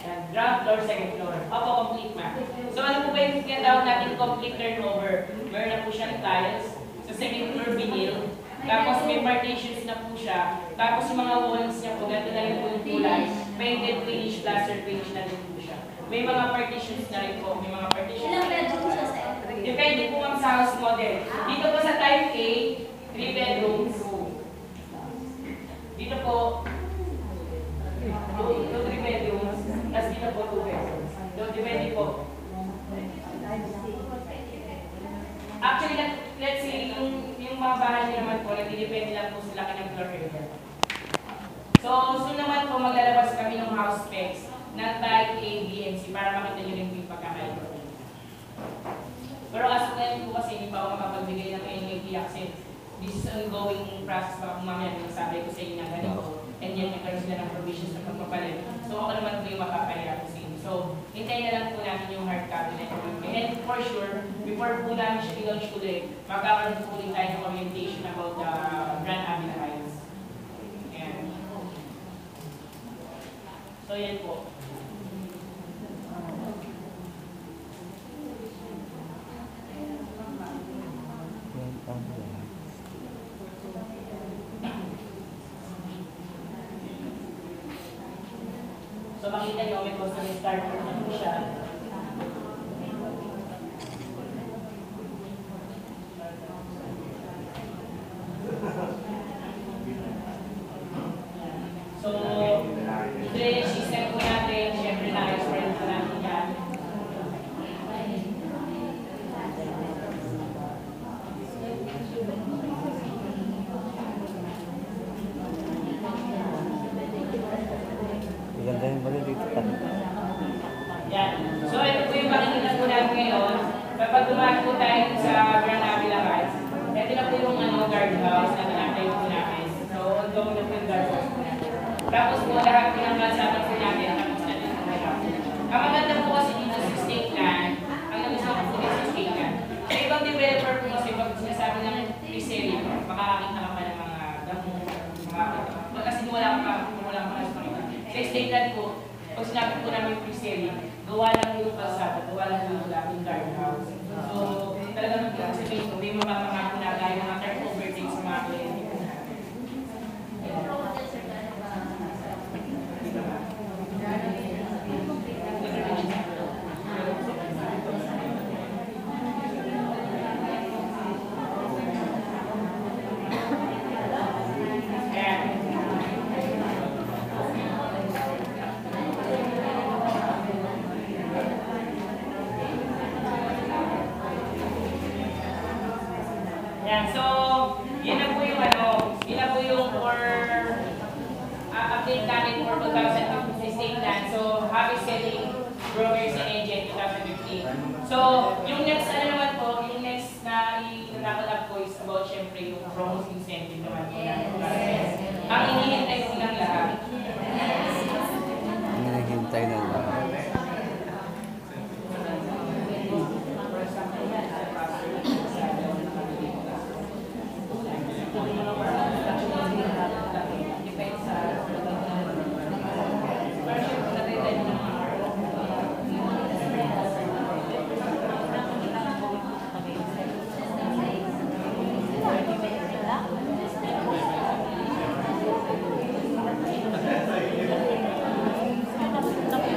Yan. Ground floor, second floor. Opo, complete ma'am. So ano po ba yung tinatawag natin complete turnover? Meron na po siyang tiles. Sa second floor, vinyl. Tapos may partitions na po siya. Tapos yung mga walls niya po, ganito na rin po yung kulay. Painted finish, plaster finish na rin po siya. May mga partitions na rin po. May mga partitions. ilang bedroom siya sa Depende po ma'am sa house model. Dito po sa type A, 3 bedrooms. Dito po, 2 3 bedrooms. Tapos dito po 2 bedrooms. So, depende po. Actually, let's say, yung mga bahay niya naman po, nagdidepende lang po sa laki ng floor area. So, soon naman po maglalabas kami ng house specs ng type A, B, and C para makita nyo rin po yung pagkakaiba. is ongoing process pa kung mamaya sabi ko sa inyo na ganito. And yet, nagkaroon sila ng provisions na pagpapalit. So, ako naman po yung makapaya ko sa inyo. So, hintayin na lang po namin yung hard copy na ito. And for sure, before po namin siya i-launch ulit, magkakaroon po ulit tayo ng orientation about the Grand Avila Heights. Ayan. So, yan po. So, makita nyo, may custom starter na po siya. So, drainage system po natin, syempre na-explain po natin yan. Maganda yung bali dito pa. Yan. So, ito po yung makikita po natin ngayon. Kapag dumaan po tayo sa Grand Avila Heights, ito na po yung guardhouse na tinatayo po natin. So, ito na po yung guardhouse po natin. Tapos po, lahat po ng kalsada po natin, tapos natin po lahat. Ang maganda po kasi dito sa state land, ang nagustuhan ko po dito sa state land. Sa ibang developer po kasi pag sinasabi ng pre-sale, makakakita ka pa ng mga damo, kasi wala ka sa Panginoon. Sa state land po, pag sinabi po namin pre-sale, gawa lang yung kalsada, gawa lang yung guardhouse. So, talagang sabihin ko, may mamamangako na tayo mga turnover things sa mga kliyente po natin. Yan, so, yun na po yung yun na po yung for update natin for 2016 land. So, happy selling brokers and agent 2015. So, yung next naman po, yung next na i-tackle po is about syempre yung promos incentive naman po natin. Ang hinihintay po ng lahat. Hinihintay na lang.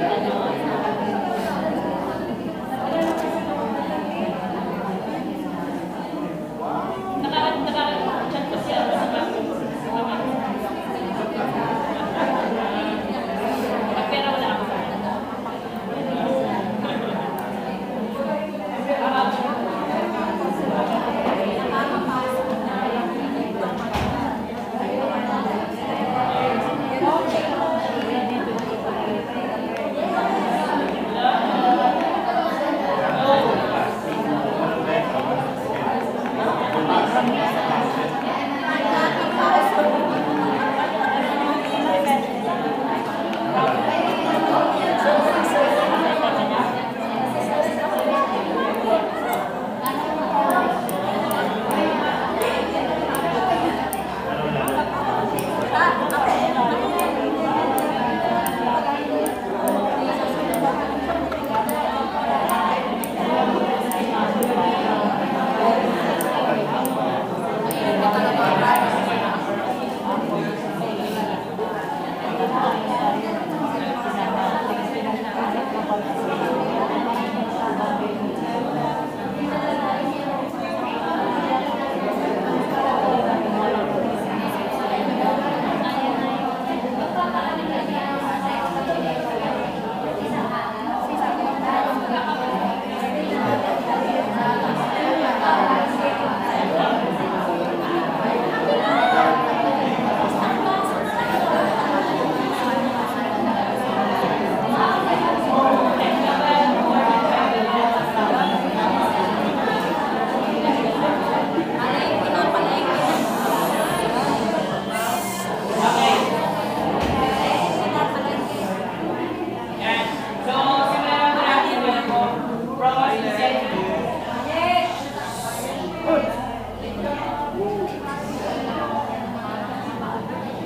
Ano? promos incentive.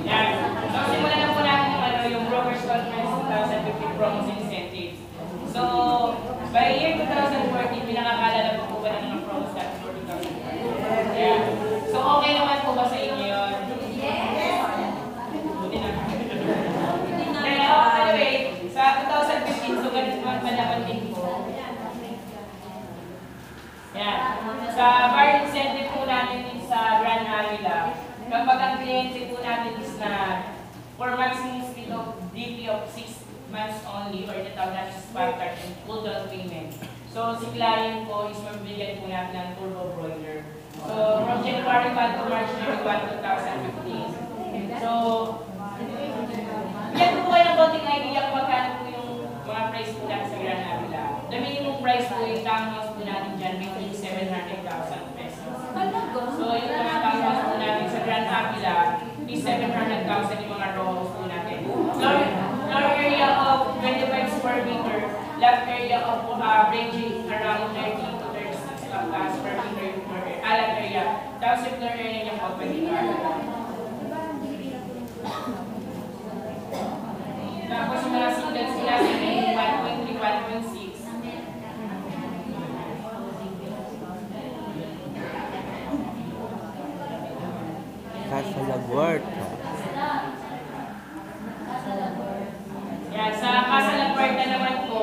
Yan. So, simulan na po natin yung Brokers Conference 2015 promos incentives. So, by year 2014, pinakakalala po ba na ng promos natin for 2014? Yeah. So, okay naman po ba sa inyo yun? Buti na. Then, anyway, sa 2015, so ganito naman palaban din po. Yan. Sa bar incentive po natin din sa Grand Avila, kapag ang kliyente po natin is na for maximum speed of DP of 6 months only or the tawag natin sa spot card and full down payment. So, si client po is mabibigyan po natin ng turbo broiler. So, from January 1 to March 31, 2015. So, yan po kayo ng konting idea kung magkano po yung mga price po natin sa Grand Avila. The minimum price po yung townhouse po natin dyan between 700,000 pesos. So, yung mga townhouse po natin sa Grand Avila is 700,000 yung mga row house po natin. Floor area of 25 square meter, lot area of ranging around 30 to 36 square meter per lot area. Tapos yung floor area niya po 20 Tapos yung mga singles nila sa 1.3, 1.6. Casa Laguarta. Yan, sa Casa Laguarta naman po,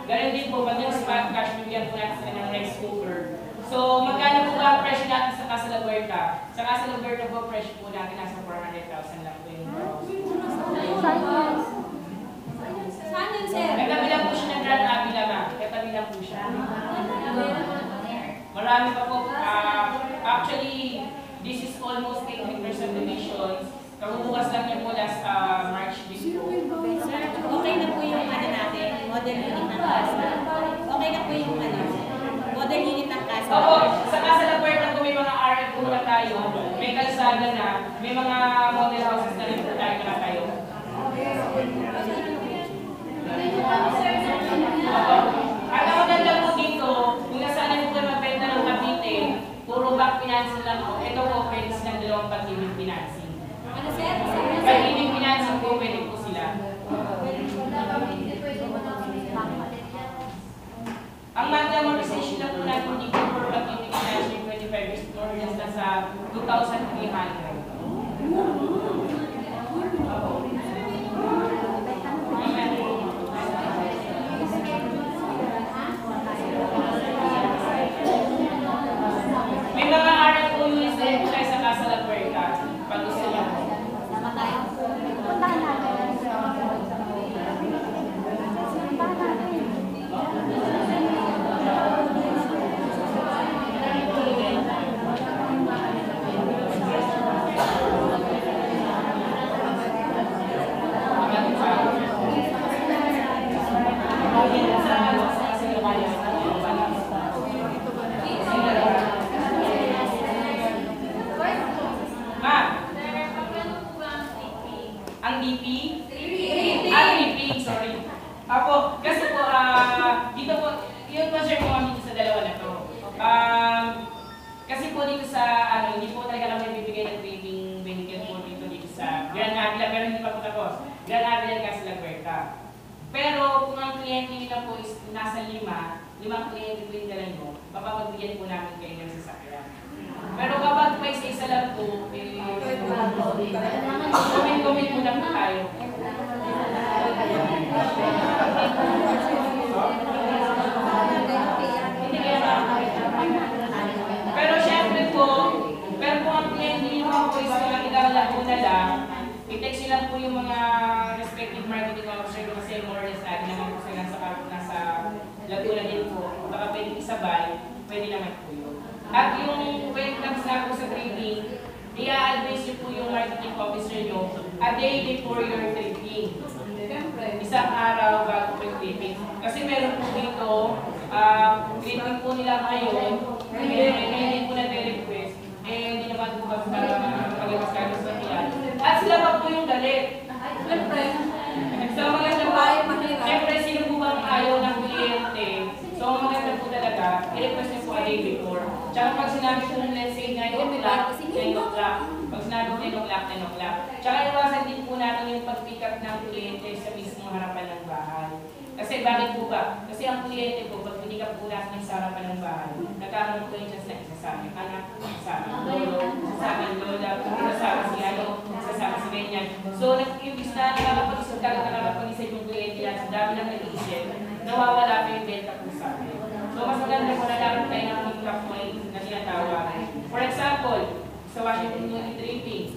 ganun din po, pag yung spot cash, bigyan po natin sila ng rice cooker. So, magkano po ba ang presyo natin sa Casa Laguarta? Sa Casa Laguarta po, presyo po natin nasa 400,000 lang po yung Saan yun, sir? katabi lang po siya ng Grand Avila, ma'am. Katabi lang po siya. Marami pa po. Actually, this is almost 8 meters subdivisions. Kabubukas lang niya po last March din po. Sir, okay na po yung ano natin, model unit ng casa. Okay na po yung ano, model unit ng casa. Opo, sa Casa Laguarta po may mga RF po na tayo, may kalsada na, may mga model houses na rin po tayo na tayo. Ang maganda po dito, kung nasaan po kayo magbenta ng Cavite, puro back financing lang po. Ito po, pwede silang dalawang pag-ibig financing. Ano, sir? Pag-ibig financing po, pwede po sila. Ang monthly amortization lang po natin dito for pag-ibig financing 25 years more than nasa 2,300. May mga RF po units na rin po tayo sa Casa Laguarta. Pag gusto niyo po. Sama tayo. Puntahan natin. Puntahan natin. Ma'am, ang DP? DP, sorry. Apo, kasi po, dito po, yun po share ko kami dito sa dalawa na to. Kasi po dito sa, hindi po talaga kami bibigay ng grading benefit po dito sa Grand Avila, pero hindi pa po tapos. Grand Avila Casa Laguarta. Pero kung ang kliyente nila po is nasa 5 kliyente po yung dala nyo, papapagbigyan po namin kayo ng sasakyan. Pero kapag may isa lang po, comment muna po tayo. Hindi kaya pero syempre po, pero kung ang kliyente nyo po is mga Laguna lang, i-text nyo lang po yung mga respective marketing officer kasi more or less natin naman po sila nasa Laguna din po. Baka pwede isabay, pwede naman po yun. At yung when it comes na po sa trading, i-advise nyo po yung marketing officer nyo a day before your trading. Isang araw bago po yung trading. Kasi meron po dito, trading po nila ngayon, hindi po na-request, hindi naman po kasi para mag-iwas-kalos na yan. At sila pa po yung galit. So maganda po, siyempre sino po bang ayaw ng kliyente? So maganda talaga, i-request niyo po a day before. Tsaka pag sinabi po ng let's say 9 o'clock, 10 o'clock, pag sinabi 10 o'clock, 10 o'clock. Tsaka iwasan din po natin yung pag-pick up ng kliyente sa mismong harapan ng bahay. Kasi bakit po ba? Kasi ang kliyente po, pag pick up po natin sa harapan ng bahay, nagkakaroon po yung chance na isasabi anak, isasabi lolo, isasabi lola, isasabi si ano, isasabi si ganyan. So, imbis na nakakapag-isip ka, nakakapag-isip yung kliyente yan, sa dami lang nag-iisip, nawawala pa yung benta po sa akin. So, mas maganda po na lang tayo ng pick-up point na tinatawag. For example, sa Washington Unit Draping,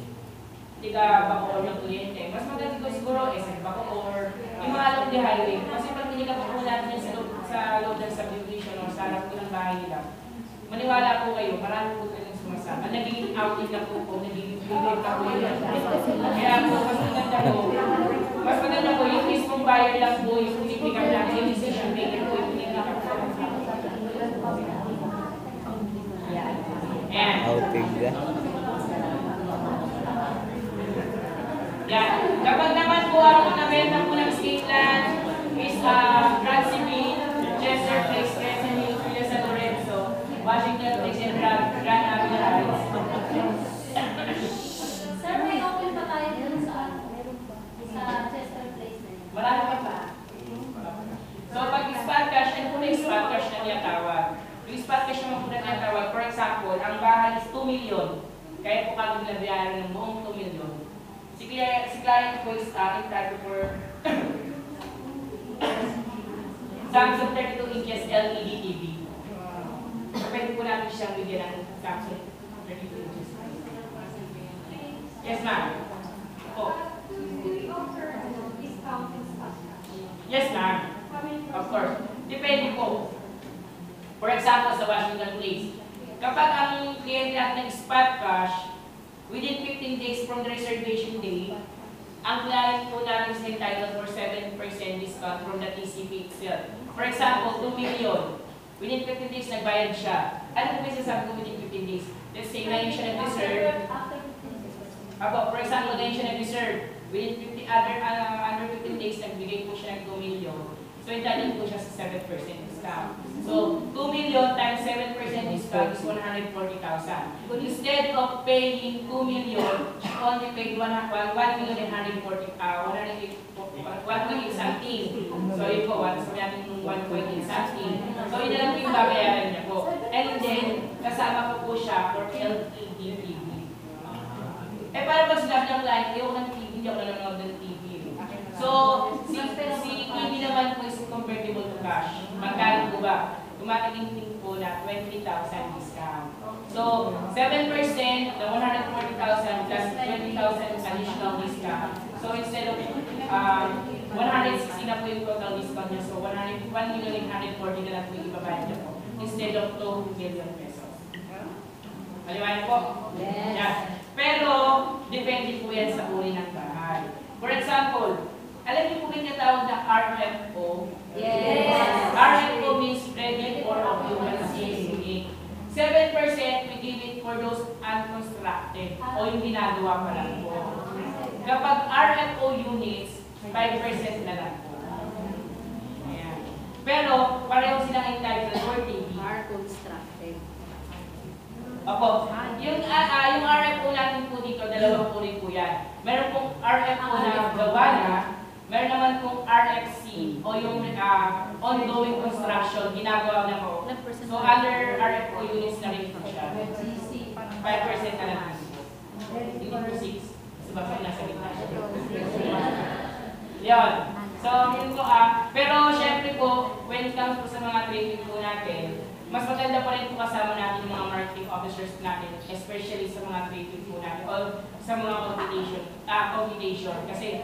hindi ka Bacoor ng kliyente. Mas maganda ko siguro sa Bacoor, yung mga along the highway. Kasi pag hindi ka po natin yan sa loob ng subdivision o sa harap po ng bahay nila, maniwala po kayo, marami po kayong sumasama. Nagiging outing na po po, nagiging bibig ka po yun. Kaya po, mas maganda po, yung mismong buyer lang po, yung pick up lang, yung decision maker po, yung pick up po. Ayan. Outing na. Yan. Kapag naman po ako nabenta po ng Skateland is Grand Civil, Chester Place, Crescent Hill, Villa San Lorenzo, Washington Place, and Grand Avila Heights. Sir, may open pa tayo dun sa Chester Place na yun. Marami pa ba? So pag spot cash, ano po na yung spot cash na niyatawag? Yung spot cash naman po na niyatawag, for example, ang bahay is 2 million. Kaya po kami nabiyaran ng buong 2 million. Si client po is entitled for Samsung 32 inches LED TV. So, pwede po natin siyang bigyan ng Samsung 32 inches. Yes, ma'am. Po. Yes, ma'am. Of course. Depende po. For example, sa Washington Place. Kapag ang kliyente natin nag-spot cash, within 15 days from the reservation day, ang client po natin is entitled for 7% discount from the TCP itself. For example, 2 million. Within 15 days, nagbayad siya. Ano po yung sasabi ko within 15 days? Let's say, ngayon siya nag-reserve. For example, ngayon siya nag-reserve. Within 15 days, nagbigay po siya ng 2 million. So, entitled po siya sa 7% discount. So, 2 million times 7% discount is 140,000. Instead of paying 2 million, she only paid 1,140,000 something. So, yun po, sabi natin yung 1.8 something. So, yun na lang po yung babayaran niya po. And then, kasama po siya for LED TV. Para pag sinabi ng client, ayoko ng TV, hindi ako nanonood ng TV. So, si TV naman po is convertible to cash. Magkano po ba? Tumatingin po na 20,000 discount. So, 7% na 140,000 plus 20,000 additional discount. So, instead of 160 na po yung total discount niya. So, 1,840,000 na lang po yung ibabayad niya po. Instead of 2 million pesos. Maliwanag po? Yes. Yeah. Pero, depende po yan sa uri ng bahay. For example, alam niyo po yung natawag na RFO? Yes. RFO means ready for occupancy. 7% we give it for those unconstructed o yung ginagawa pa lang po. Kapag RFO units, 5% na lang po. Ayan. Pero, pareho silang entitled for TV. constructed. Opo. Yung RFO natin po dito, dalawang uri po yan. Meron pong RFO na gawa na, meron naman pong RFC o yung ongoing construction, ginagawa na po. So under RFO units na rin po siya. 5% na lang po. Hindi po 6. Kasi baka nasa gitna siya. Yun. So, yun po pero syempre po, when it comes po sa mga training po natin, mas maganda pa rin po kasama natin yung mga marketing officers natin, especially sa mga creative po natin, o sa mga computation. Kasi,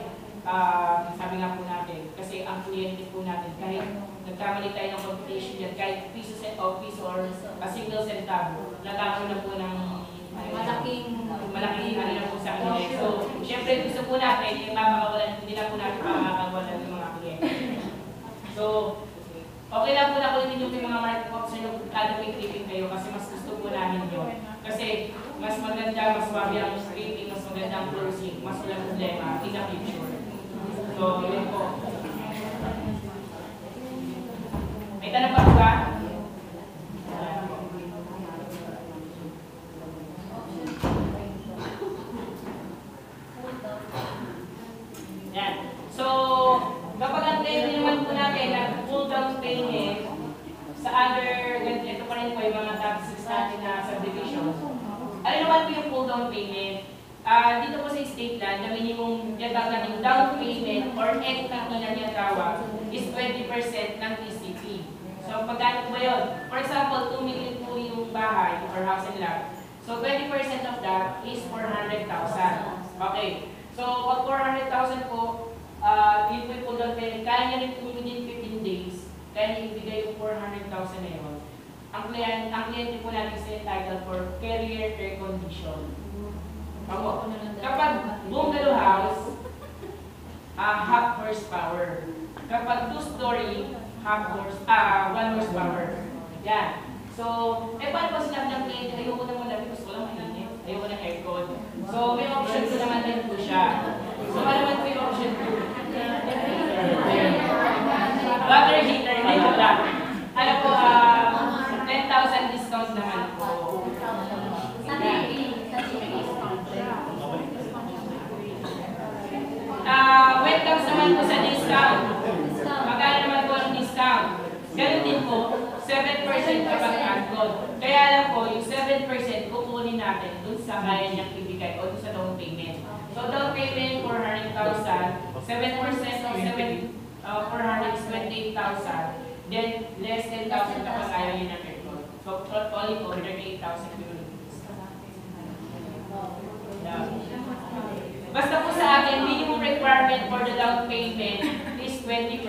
sabi nga po natin, kasi ang kliyente po natin, kahit nagkamali tayo ng computation yan, kahit piso set office or a single centavo, nagkakaroon na po ng malaking ano na po sa kanila. So, syempre gusto po natin, yung mapakawalan, hindi na po natin makakawalan ng mga kliyente. So, okay lang po na kulitin yung mga marketing officer yung kada may clipping kayo kasi mas gusto po namin yun. Kasi mas maganda, mas wabi ang clipping, mas maganda ang closing, mas walang problema in the future. So, yun po. May tanong pa ba? Ano naman po yung full down payment? Dito po sa state land, na minimum yung down payment or equity na tinatawag is 20% ng ECP. So, pagkano po yun? For example, 2 million po yung bahay or house and lot. So, 20% of that is 400,000. Okay. So, pag 400,000 po, yun po yung full down payment. Kaya niya rin po within 15 days, kaya niya ibigay yung 400,000 na yun. Ang kliyente po natin is entitled for carrier air condition. Ako, kapag bungalow house, half horsepower. Kapag 2-story, 1 horsepower. Yan. So, paano po sinabi ng client, ayoko na muna because walang mainit. Ayoko ng aircon. So, may option 2 naman din po siya. So, ano naman po yung option 2? Water heater, may wala. Ano po, 10,000 discount naman po. When it comes naman po sa discount, magkano naman po ang discount? Ganun din po, 7% kapag add-on. Kaya lang po, yung 7% kukunin natin dun sa kaya niyang ibigay o dun sa down payment. So down payment, 400,000, 7% of 400 is 28,000, then less 10,000 kapag ayaw niya ng aircon. So only po, 38,000 yun. Basta po sa akin, minimum requirement for the down payment is 20%.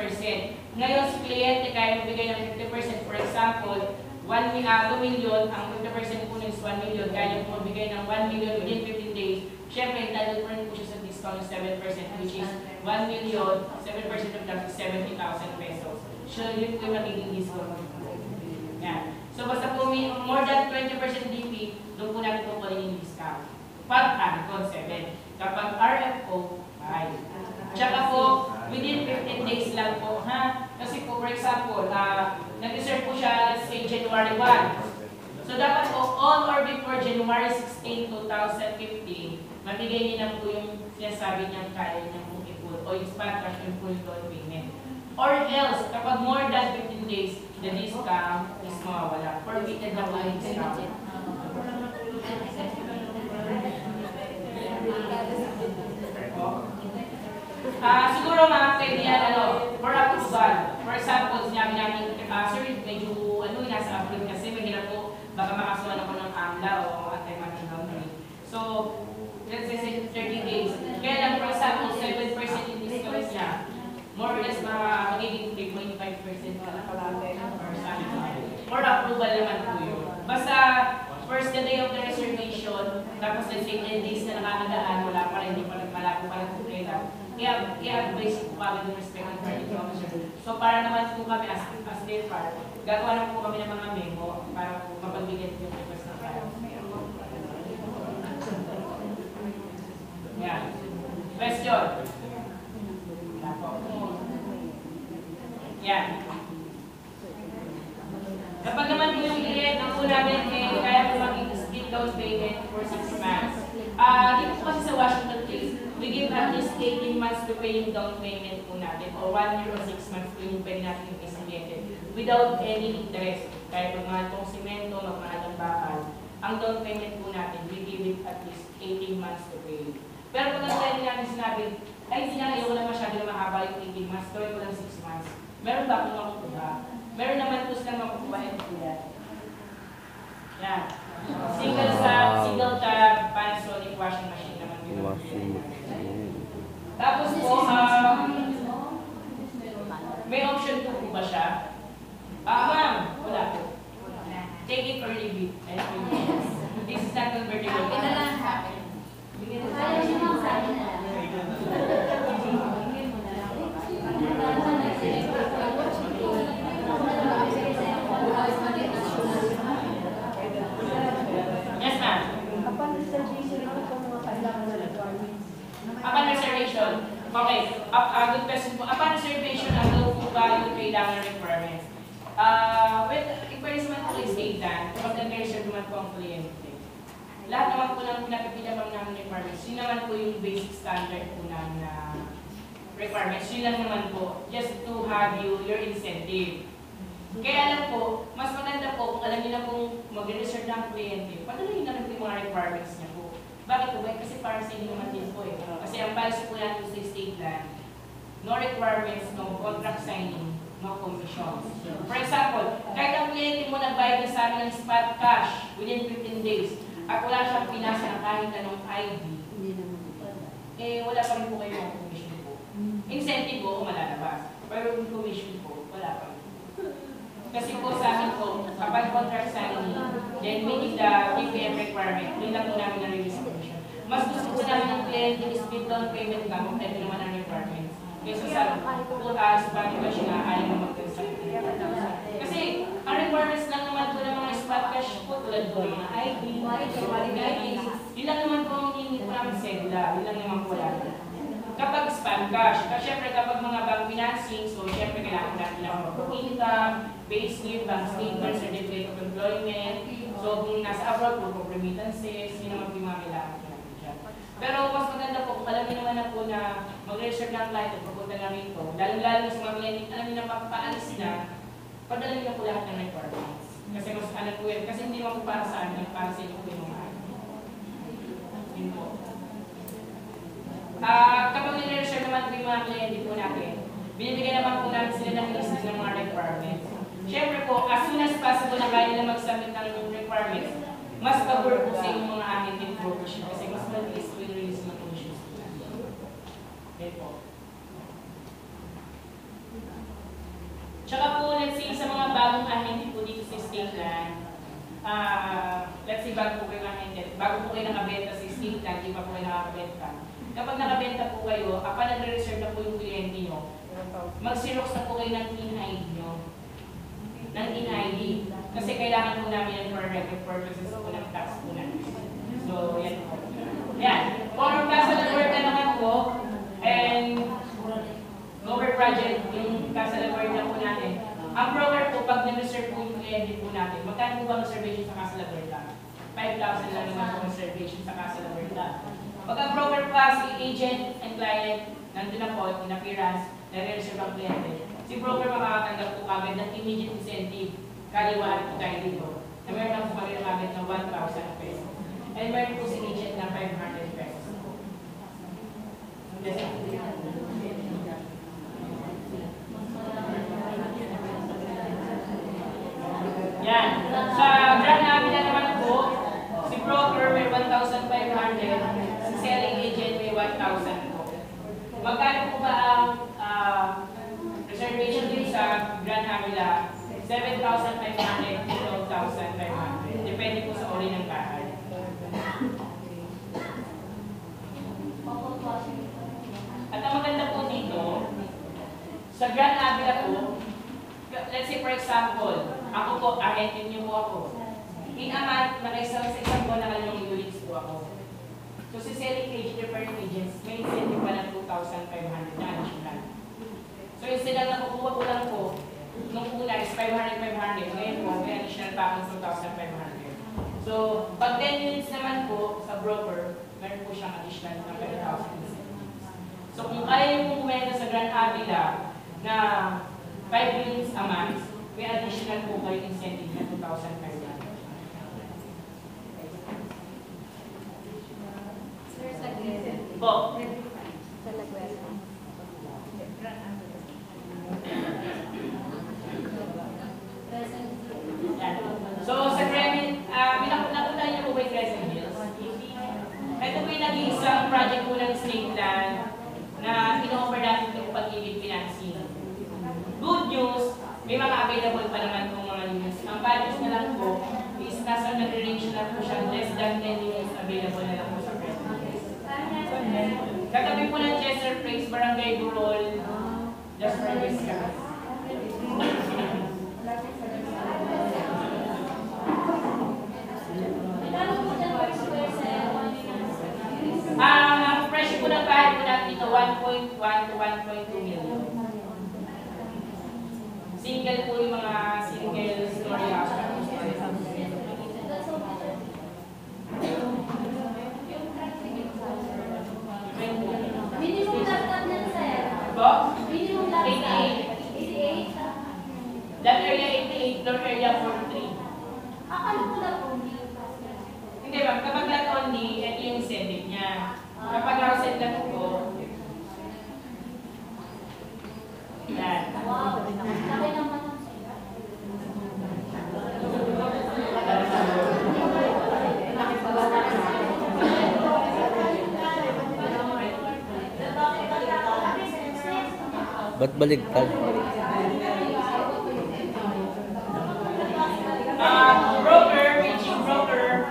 Ngayon, si kliyente kaya magbigay ng 50%. For example, 2 million, ang 50% po is 1 million, kaya po magbigay ng 1 million within 15 days. Siyempre, entitled po rin po siya sa discount ng 7%, which is 1 million, 7% of that is 70,000 pesos. So, yun po yung magiging discount. Yan. So, basta po more than 20% DP, doon po natin po yung discount. Pag add-on 7. Kapag RFO, 5. Tsaka po, within 15 days lang po, ha? Kasi po, for example, nag-reserve po siya, let's say, January 1. So, dapat po, on or before January 16, 2015, mabigay niya na po yung sinasabi niyang kaya niya po i-full o yung spot cash and full down payment. Or else, kapag more than 15 days, the discount is mawawala. Forfeited na po yung discount. Siguro mga kaibigan, for approval. For example, sinabi namin, sir, medyo nasa upload kasi mahirap po, baka makasuhan ako ng AMLA o anti-money laundering. So, let's say 30 days. Kaya lang, for example, 7% in discount niya, more or less magiging 3.5% na or something. For approval naman po yun. Basta, first the day of the reservation, tapos let's say 10 days na nakakadaan, wala pa rin, hindi pa rin pala po kailan. I-advise po kami ng respective party officer. So para naman po kami as their part, gagawa na po kami ng mga memo para po mapagbigyan yung request ng file. Yeah. Question? Yeah. Kapag naman po yung client na po namin kaya po mag-split down payment for 6 months. Dito po kasi sa Washington case, we give at least 18 months to pay yung down payment po natin o 1 year o 6 months po yung pwede natin yung estimated without any interest. Kahit magmahal pong simento, magmahal ng bakal, ang down payment po natin, we give it at least 18 months to pay. Pero pag ang pwede natin sinabi, ay hindi na ayaw ko lang masyado na mahaba yung 18 months, gawin ko lang 6 months. Meron ba akong makukuha? Meron naman po silang makukuha and kuya. Yan. Single tab, Panasonic washing machine naman. Washing machine. Tapos po, may option 2 po ba siya? Ma'am, wala po. Take it or leave it. This is not convertible. Ito lang sa akin. Kaya niyo lang sa akin na lang. Yes, ma'am. Upon reservation, ito po mga kailangan na requirements. Upon reservation. Okay. Good question po. Upon reservation, ano po ba yung kailangan requirements? Requirements naman po is data. Kapag nag-reserve naman po ang kliyente. Lahat naman po ng pinapipilapang namin requirements. Yun naman po yung basic standard po namin na requirements. Yun lang naman po. Just to have your incentive. Kaya lang po, mas maganda po kung alam niyo na pong mag-reserve ng kliyente, padalahin na rin po yung mga requirements niya po. Bakit po ba? Kasi para sa inyo naman din po eh. Kasi ang policy po natin sa state land, no requirements, no contract signing, no commissions. For example, kahit ang kliyente mo nagbayad na sa amin ng spot cash within 15 days at wala siyang pinasa ng kahit anong ID, eh wala pa rin po kayo ng commission po. Incentive po, malalabas. Pero yung commission po, wala pa rin. Kasi po sa amin po, kapag contract signing, then meeting the TPM requirement, yun lang po namin na-release ang commission. Mas gusto po namin ng kliyente is split down payment na kung ito naman ang requirements. Kaysa sa spot cash na ayaw mo mag-consign. Kasi ang requirements lang naman po ng mga spot cash po, tulad po ng ID, yun lang naman po ang hindi po namin sedula, yun lang naman po wala. Kapag spot cash, kasi syempre kapag mga bank financing, so syempre kailangan natin ng income, payslip, bank statement, certificate of employment, so kung nasa abroad po, remittances, yun naman po yung mga kailangan natin dyan. Pero mas maganda po, kung alam niyo naman na po na mag-reserve ng client at papunta na rito, lalo-lalo sa mga client, alam niyo na papaalis na, padala niyo na po lahat ng requirements. Kasi mas ano po yan, kasi hindi naman po para sa amin, para sa inyo po yung mga ano. Yun po. Kapag nire-reserve naman po yung mga kliyente po natin, binibigyan naman po namin sila ng list ng mga requirements. Siyempre po, as soon as possible na kaya nila mag-submit ng requirements, mas pabor po sa inyong mga agency information kasi mas mabilis po yung release ng commissions po natin. Okay po. Tsaka po, let's say sa mga bagong ahente po dito sa state land, let's say bago po kayo nakabenta sa state land, di pa po kayo nakabenta. Kapag nakabenta po kayo, kapag nagre-reserve na po yung kliyente nyo, mag-xerox na po kayo ng in-ID nyo. Ng in-ID. Kasi kailangan po namin yan for record purposes po ng tax po natin. So, yan po. Yan. For Casa Laguardia naman po, and Gover Project, yung Casa Laguardia po natin, ang broker po, pag na-reserve po yung kliyente po natin, magkano po ba ang reservation sa Casa Laguardia? 5,000 lang naman po ang reservation sa Casa Laguardia. Pag ang broker pa, si agent and client, nandun na po, in appearance, nare-reserve ang kliyente. Si broker makakatanggap po kagad ng immediate incentive, kaliwaan po tayo dito, na meron lang po kagad ng 1,000 pesos. And meron po si agent na 500 pesos. Yan. Sa Grand Avila naman po, si broker may 1,500, si selling agent may 1,000 po. Magkano po ba ang reservation din sa Grand Avila? 7,500 to 12,500. Depende po sa uri ng bahay. At ang maganda po dito, sa Grand Avila po, let's say for example, ako po, ahente niyo po ako. In a month, sa isang buwan na kanyang units po ako. So si selling agent, referring agents, may incentive pa ng 2,500 na additional. So instead na nakukuha ko lang po, nung una is 500, ngayon po, may additional pa akong 2,500. So, pag 10 units naman po sa broker, meron po siyang additional ng 5,000. So kung kaya yung kumenta sa Grand Avila na 5 units a month, may additional po kayo incentive na 2,500. Sir, saglit. Po. Sa Laguardia. Yan. So sa Credit, napunta niyo po ba yung Crescent Hills? Ito po yung nag-iisang project po ng state land na in-offer natin itong pag-ibig financing. Good news, may mga available pa naman pong mga units. Ang bad news na lang po is nasa nag-range na po siya, less than 10 units available na lang po sa Crescent Hills. Katabi po ng Chester Place, Barangay Burol, just for this guys. Ang presyo po ng bahay po natin dito, 1.1 to 1.2 million. Single po yung mga single story house. Minimum laptop na sir. Po? Minimum laptop. 88. 88. That area 88, floor area 43. Akala ko lang only. Hindi ma'am, kapag not only, ito yung incentive niya. Kapag house lang po, yan. Wow. Laki naman ang Ba't baligtad? Broker, reaching broker.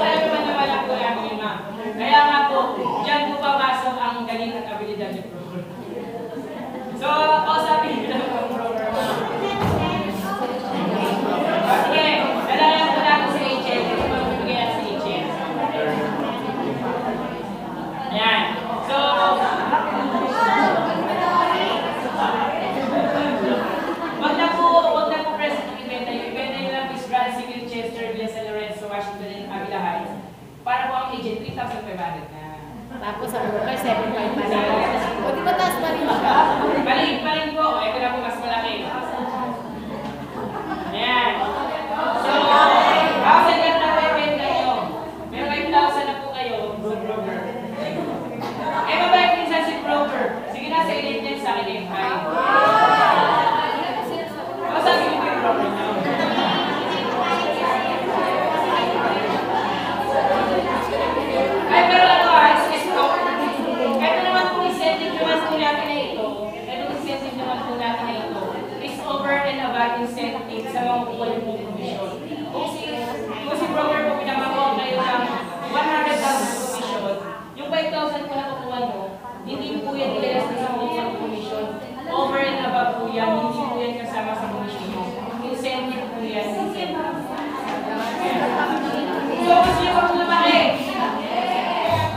Alam naman ako lang yun, ma'am. Kaya nga po, dyan po papasok ang galing at abilidad ni broker. So, kausapin ko lang ang broker, ma'am. Sige, dalalang ko lang sa agent. Ito po magbibigay natin sa agent. Yan. So, wag na po present ng ibenta. Yung ibenta nyo lang is Brad Civil Chester, Villa San Lorenzo, Washington, and Avila Heights. Para po ang agent, 3,500 na. Tapos ang broker, 7.5 pa rin. O, di ba taas pa rin siya? Balik pa rin po. Ito na po mas malaki. Ayan. So, 1,000 na po ibenta nyo. Meron kayo 1,000 na po kayo sa broker. Eh, mabalik minsan si broker. Sige na, sa ilit din sa akin yung high. O, sabi ko yung broker nyo. Ay, pero ano is stop. Ito naman po incentive naman po natin na ito. Ito incentive naman po natin na ito. Is over and above incentive sa mga kukuha yung commission. Kung si broker po pinamakuha kayo ng 100,000 commission, yung 5,000 po na kukuha nyo, hindi po yan ilas sa mga commission. Over and above po yan, hindi po yan kasama sa commission mo. Incentive po yan, incentive. So, gusto nyo pa po lumaki?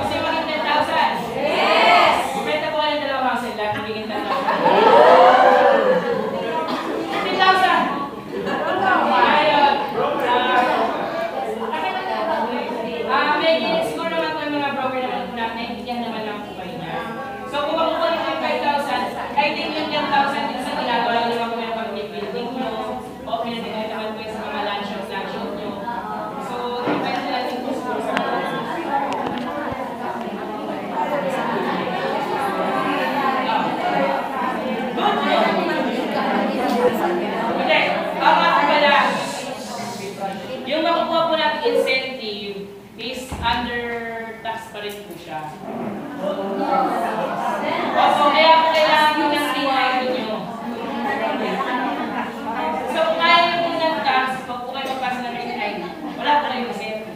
Gusto nyo maging 10,000? Yes! Bumenta po kayo ng 2,000 lahat, magiging 10,000. 15,000! Ayun. May siguro naman po yung mga broker naman po natin, naintindihan naman lang po kayo niya. So, kung makukuha nyo yung 5,000, kahit din yung 10,000 din sa ginagawa nyo naman po yung pag-building nyo, o pinatigaw naman po yung sa mga lunch nyo. So, depende natin po siguro sa mga. Hindi, tama ko pala. Yung makukuha po natin incentive is under tax pa rin po siya. Opo, kaya po kailangan nyo ng TI nyo. So kung kaya nyo po ng tax, pag po kayo magpasa ng TI, wala po kayong incentive.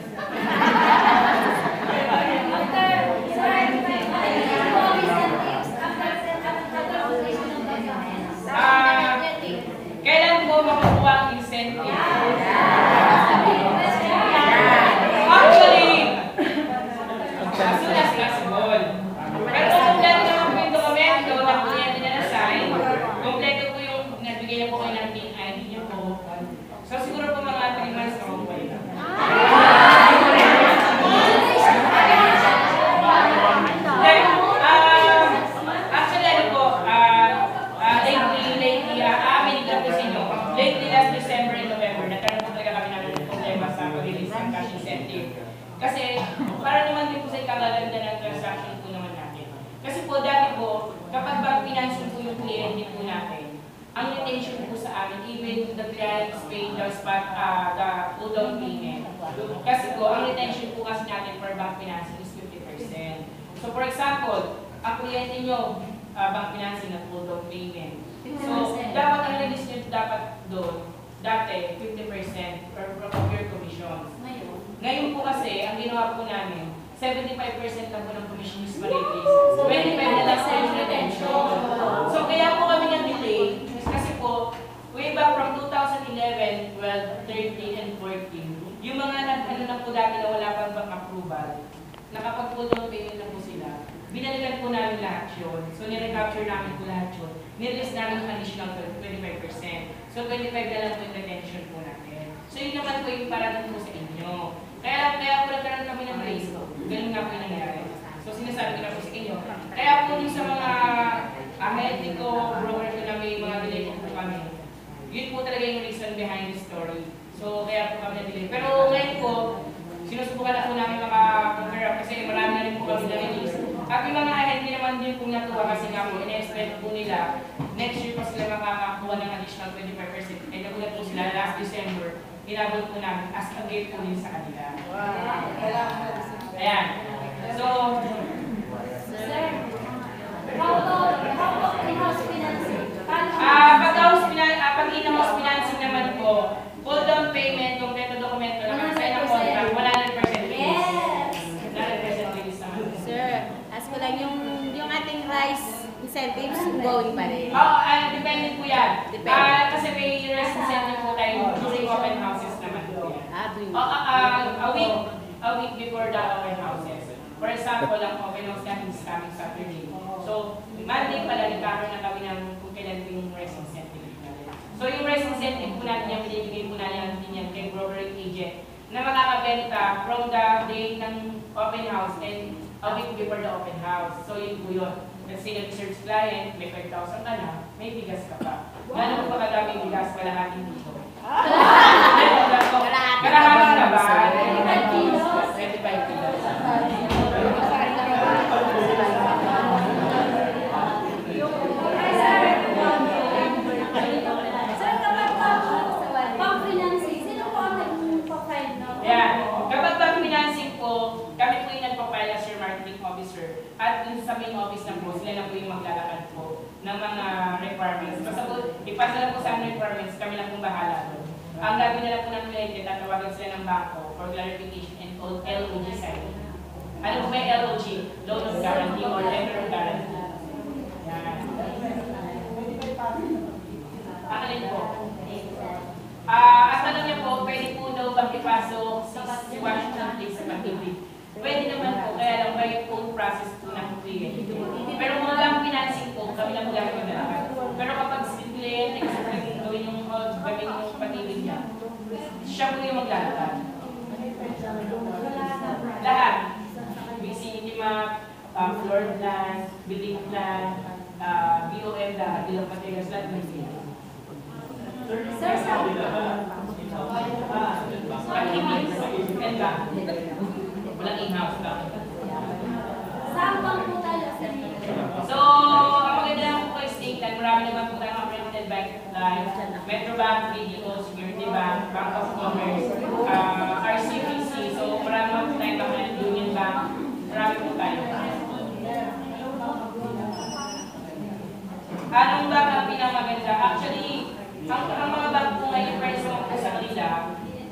Kailan po makukuha ang incentive? Actually, as soon as possible. Pero kung kompleto naman po yung dokumento na kliyente niya na-sign, kompleto po yung nagbigay niya po kayo ng TIN niyo po. So siguro po mga 3 months na makukuha yun. Actually, ano po, lately last December and November, nagkaroon po talaga kami ng problema sa pag-release ng cash incentive. Kasi, para naman din po sa ikagaganda ng transaction po naman natin. Kasi po, dati po, kapag bank financing po yung kliyente po natin, ang retention po sa amin, even the clients pay the full down payment. Kasi po, ang retention po kasi natin for bank financing is 50%. So, for example, ang kliyente nyo, bank financing na full down payment. So, dapat ang release nyo dapat doon, dati 50% of your commissions. Ngayon po kasi, ang ginawa po namin, 75% lang po ng commission is ma-release. 25% na lang po yung retention. So, kaya po kami na-delay, kasi po, way back from 2011, 12, 13, and 14, yung mga ano na po dati na wala pang bank approval, nakapag-full down payment na po sila, binalikan po namin lahat yun. So, nire-capture namin po lahat yun. Nirelease namin yung additional 25%. So, 25 na lang po yung retention po natin. So, yun naman po yung para po sa inyo. Kaya po nagkaroon kami ng raise. Ganun nga po yung nangyari. So, na-delay. Pero ngayon po, sinusubukan na po namin maka-cover up kasi marami na rin po kami na-release. At yung mga ahente naman din po natuwa kasi nga po, ina-expect po nila, next year pa sila makakakuha ng additional 25%. Kaya nagulat po sila last December, inabot po namin as a gift po din sa kanila. Ayan. So, Sir, how about in-house financing? pag in-house financing naman po, full down payment, kompleto dokumento, nakasign ang contract, 100% release. Yes! 100% release naman. Sir, ask ko lang yung ating rice incentives going pa rin. Depende po yan. Depende. Kasi may rice incentive po tayo during open houses naman po yan. A week before the open houses. For example, ang open house natin is coming Saturday. So, Monday pala, nagkakaroon na kami ng kung kailan po yung rice incentive natin. So, yung rice incentive po natin, yung binibigay po natin yan kay brokering agent na makakabenta from the day ng open house and a week before the open house. So, yun po yun. Kasi nag-search client, may 5,000 ka na, may bigas ka pa. Gano'n po kadaming bigas, kalahating dito. Kalahating na ba? 25 kilos. 25 kilos. Sir, kapag pang-financing, sino po ang nagpa-file no? Yeah. Kapag pag-financing po, kami po yung nagpapile as your marketing officer. At dun sa main office na po, sila na po yung maglalakad po ng mga requirements. Basta po, ipasa lang po sa aming requirements, kami lang pong bahala doon. Ang gagawin na lang po ng client, tatawagan sila ng bangko for clarification and LOG signing. Ano po may LOG? Loan of guarantee or letter of guarantee. Yan. Akalin po. At ano niya po, pwede po daw bang ipasok si Washington Place sa pag-ibig? Pwede naman po, kaya lang by phone process po ng client. Pero kung lang financing po, kami lang po lang maglalakad. Pero kapag si client, gawin yung pag-ibig niya, siya po yung maglalakad. Lahat. Vicinity map, floor plan, building plan, BOM, bilang materials, lahat ng sila. Sir, Walang in-house lang. saan bang po tayo, sir? So, ang maganda lang po kay State Land, marami naman po tayong accredited bank like Metrobank, BDO, Security Bank, Bank of Commerce, RCBC. So, marami naman po tayong bank, Union Bank, marami po tayo. Anong bank ang pinamaganda? Actually, ang mga bank po ngayon, price mo po sa kanila,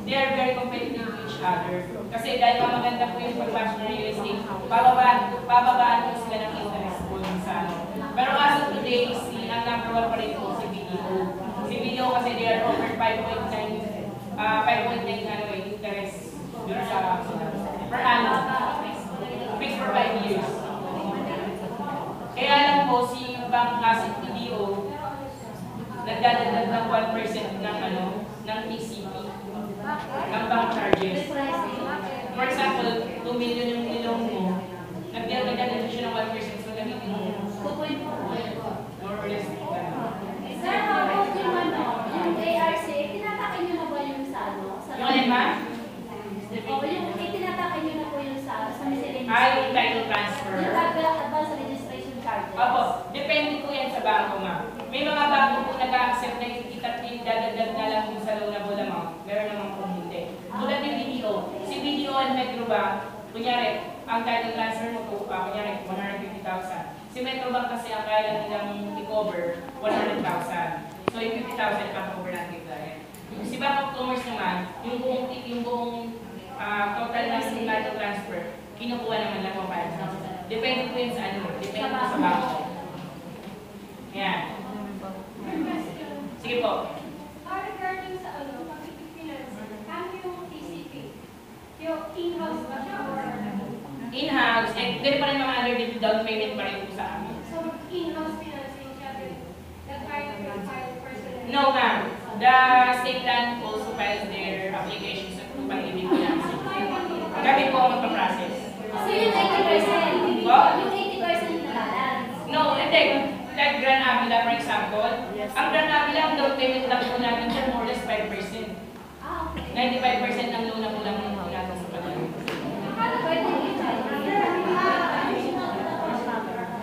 they are very competitive to each other. Kasi dahil maganda po yung pag-match ng real estate, bababaan po sila ng interest po sa ano. Pero as of today, ang number 1 pa rin po si BDO. Si BDO kasi they are offered 5.9 interest dun sa per annum. Fixed for 5 years. Kaya lang po, si bank kasi BDO, nagdadagdag ng 1% ng TCP, ng bank charges. For example, 2 million yung nilong mo, nagdadagdag siya ng 1%, so nagiging more or less. Sir, how about yung ARC, tinatakay niyo na ba yung sa Sa Yung alin ma? Oo, yung tinatakay niyo na po yung sa miscellaneous. Yung title transfer. Yung advance registration charges. Opo, depende po yan sa bangko ma. May mga bangko po nag-accept na yung dadagdag na lang yung sa loanable amount. Meron naman po hindi. Tulad yung BDO. Si BDO and Metrobank, kunyari, ang title transfer mo po, kunyari, 150,000. Si Metrobank kasi ang kaya lang nilang i-cover, 100,000. So yung 50,000 pa-cover natin client. Si Bank of Commerce naman, yung buong total ng title transfer, kinukuha naman lang 5,000. Depende po yun sa ano, depende po sa bangko. Yan. Sige po. Regarding sa pag-finance, kano yung TCP? Yung in-house ba siya or In-house, ganun pa rin mga under down payment pa rin po sa amin. so in-house financing siya rin? Nag-file personally? No ma'am, the state land also files their applications to pag-ibig financing. Kami po ang magpa-process. So yung 80%, What? yung 80% na balance. No, hindi. Like Grand Avila for example, ang Grand Avila, ang down payment lang po namin dyan more or less 5%. Ah, okay. 95% ng loan na po lang po natin sa kanila.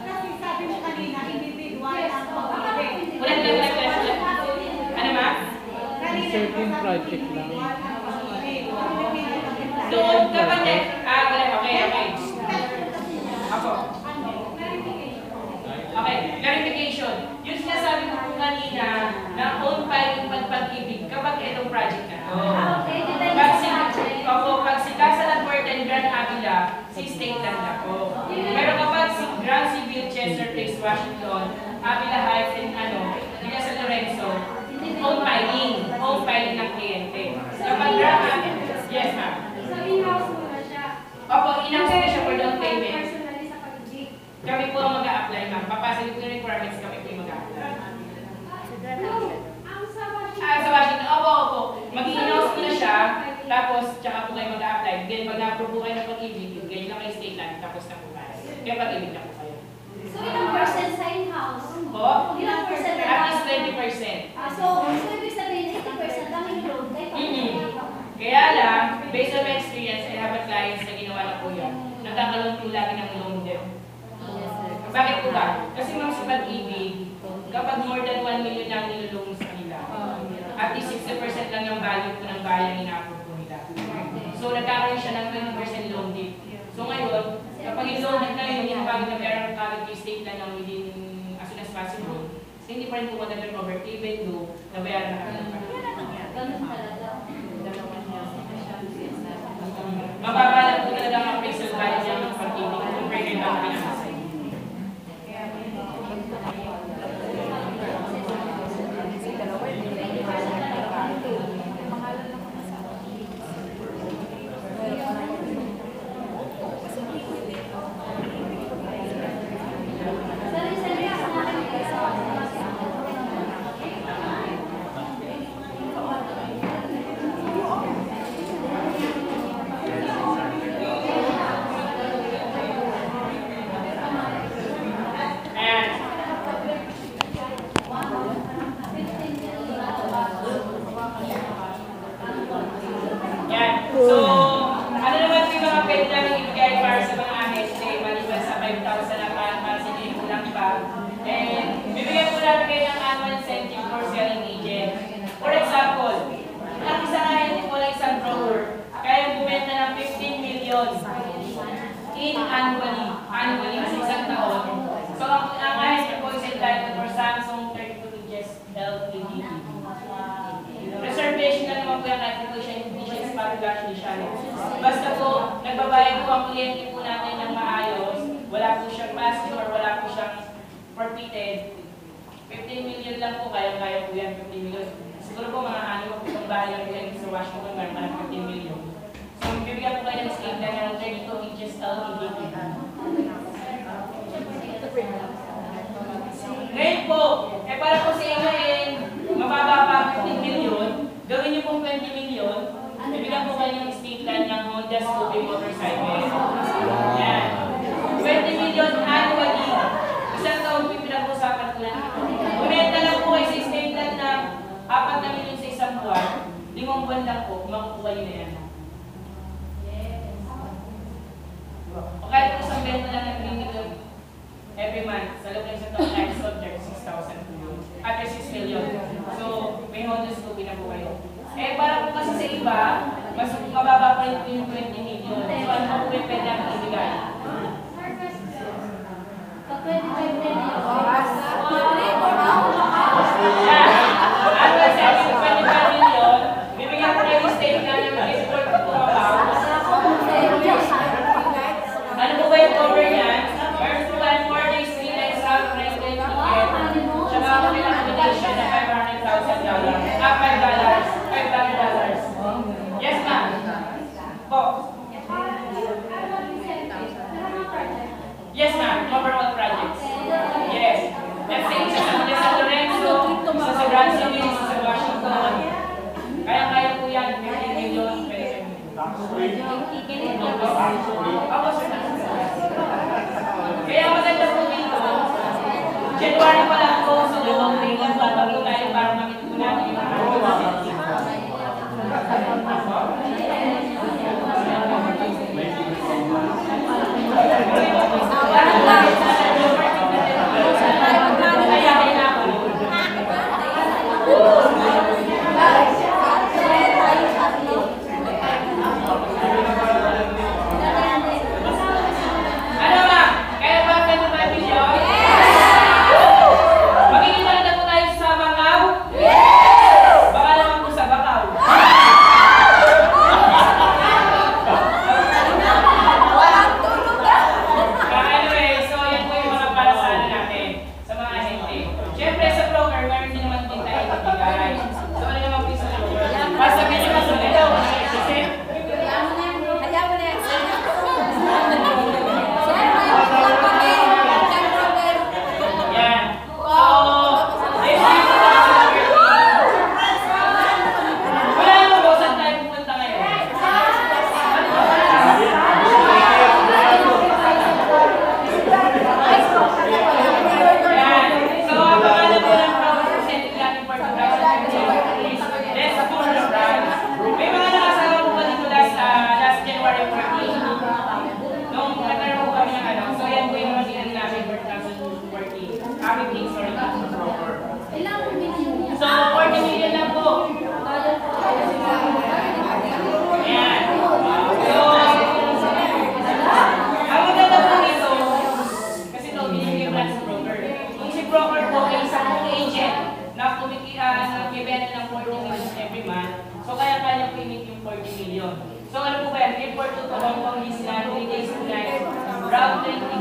Kasi sabi mo kanina, individual ang pag-ibig. Ulit. Ano ma? Kanina, Certain sabi project mo, lang. individual ang pag-ibig. Individual ang pag-ibig. Loan kapag okay. Ako. Okay, clarification. Yung sinasabi ko po kanina na own filing pag-ibig kapag itong project na to. Pag si Casa Lagport and Grand Avila, si state lang na po. Pero kapag si Grand Civil, Chester Place, Washington, Avila Heights, and Villa San Lorenzo, own filing ng kliyente. Kapag Grand Avila, yes ma'am. So, in-house mo na siya. Opo, in-house na siya for down payment. Personally sa pag-ibig. Kami po ang mag-a-apply ma'am. Papasok ko yung requirements, kami po yung mag-a-apply. Ang sa Washington. Sa Washington, opo. Mag-i-announce ko na siya, tapos tsaka po kayo mag-a-apply. Then pag na-approve po kayo ng pag-ibig, ganyan lang kayo state land, tapos na po kayo. Kaya pag-ibig na po kayo. So, ilang percent sa in-house? Po? Ilang percent? At least 20%. So ibig sabihin, 80% lang yung loan. Kaya lang, based on my experience, I have a clients na ginawa na po yan. Nagkakaroon po lagi ng loan din. Bakit po ba? Kasi mga sa pag-ibig, kapag more than 1 million ang nilulong sa kanila, at least 60% lang yung value po ng bayan ina-approve po nila. So nagkakaroon siya ng 20% loan din. So ngayon, kapag yung loan na yun, yung bagay na pera ng kagad yung state na ng within as soon as possible, so hindi pa rin po mag-recover even though nabayaran na kagad. Ganun talaga. Mababa lang po talaga ang appraisal value niya ng pag-ibig compared kay bank finance. So, ano naman yung mga pwede namin ibigay para sa mga ahente, maliban sa 5,000 na para sa hindi lang pa. And, bibigyan po namin kayo ng annual incentive for selling agent. For example, ang isang ahente po lang isang broker, kaya bumenta ng 15 million in annually sa isang taon. So, ang ahente po is entitled for Samsung 32 inches LED. Reservation na naman po yung kahit po siya hindi siya spot-flash ni siya. Basta po, nagbabayad po ang kliyente po natin ng maayos, wala po siyang passive or wala po siyang forfeited. 15 million lang po, kaya po yan, 15 million. Siguro po mga ano po itong bahay lang po yan sa Washington, meron 15 million. So, bibigyan po kayo ng scale na ng 32 inches LED. Ngayon po, para po sa inyo mababa pa 15 million, gawin niyo pong 20 million, bibigyan po kayo ng state land ng Honda Scoopy motorcycle. Yan. 20 million annually. Isang taon po yung pinag-usapan ko lang. Kumenta lang po kayo sa state land na 4 na million sa isang buwan, 5 buwan lang po, makukuha yun na yan. O kahit po isang benta lang ng 3 million every month, sa loob ng isang taon times subject, 6,000 po yun. At 6 million. So, may Honda Scoopy na po kayo. Para po kasi sa iba, mas mababa pa rin po yung 20 million. So, ano po yung pwede namin ibigay? Pag 25 million. Ano sa yung 25 million, bibigyan ko kayo yung state na naman yung support po mabaw. Ano po ba yung cover niyan? First po tayo 4 days, 3 nights out, price ticket. Tsaka ako nilang accommodation na $500,000. $5. Yes, ma'am. Po. Yes, ma'am. Cover all projects. Yes. Let's say, isa sa San Lorenzo, isa sa Grand Civil, isa sa Washington. Kaya po yan. 15 million. Ako, sir. Kaya maganda po dito. January pa lang po, so may lang pa tayo para makita po natin yung mga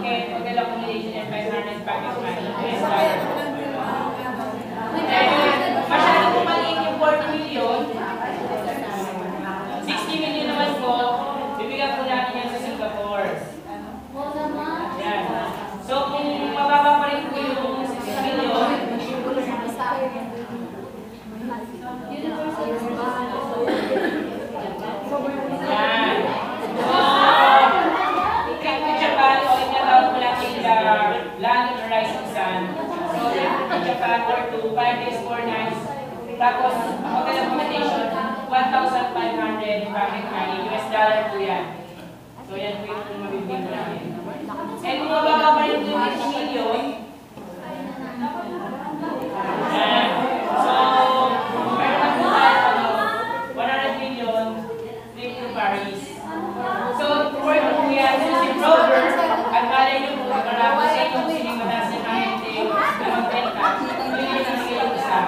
ticket, hotel accommodation, and 500 pocket money. US dollar. Masyado po maliit yung 40 million. 60 million naman po, bibigyan po natin yan sa Singapore. Yan. So kung mababa pa rin po yung 60 million, yan. So, kay Japan, o tinatawag po natin Land and Rising Sun. So, kay Japan, or 5 days, 4 nights. Tapos, hotel accommodation, 1,500 pocket money. US dollar po yan. So, yan po yung mabibigyan po namin. And kung mababa pa rin po yung 80 million, yan. So, meron na po tayo 100 million trip to Paris. So, work po yan. So, si Robert, at malay niyo po, marami sa inyo siling madalas ng ahente na magbenta. So, yun yung nangyay yung isa.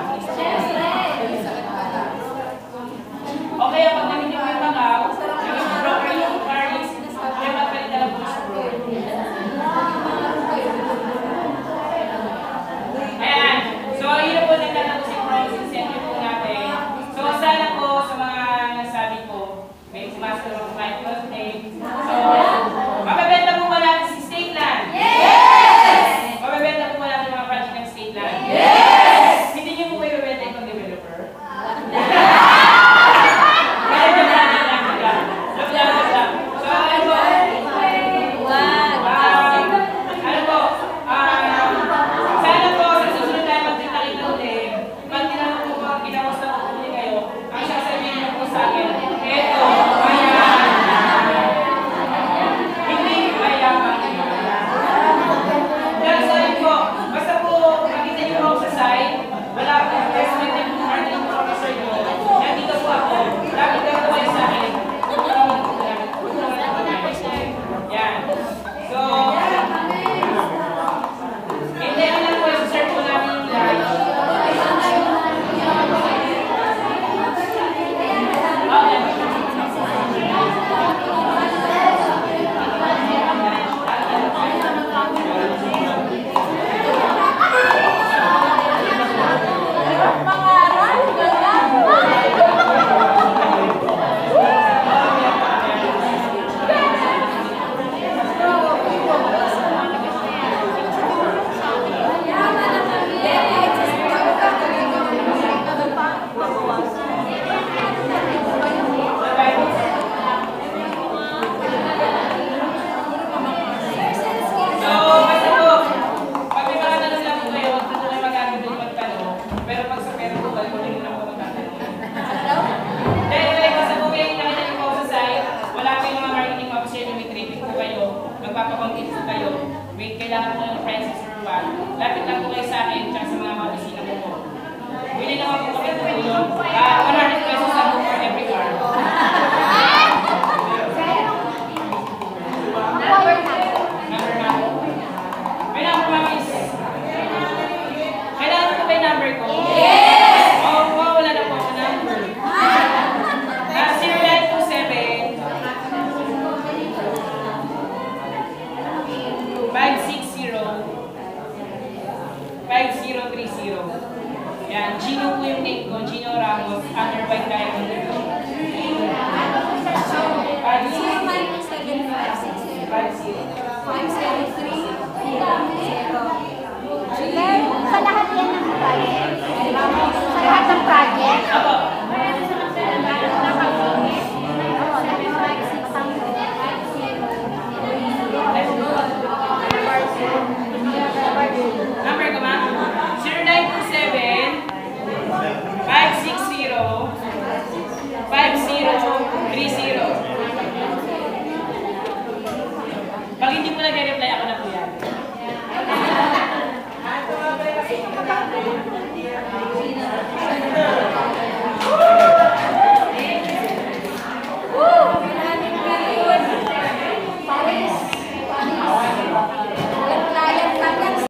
Okay, pag namin yung may mga, naging broker yung Paris, may magpalit na lang po sa broker. Ayan. So, yun po nagtatapusin po yung incentive po natin. So, sana po sa mga nasabi ko, may sumasagot ng my birthday. So, mabibenta po ba natin si State Land? Yes! Mabibenta po ba natin mga project ng State Land? Yes! Hindi niyo po kayo mabibenta yung pag-developer? Lapit lang po kayo sa akin at sa mga opisina ko po. Bili naman po kami po yun. 100 pesos lang po for every car. Number na po. May number ma'am is... Kailangan po ba yung number ko? Yes! Oo, wala na po ako number. 0927 560 5030. Yan, Gino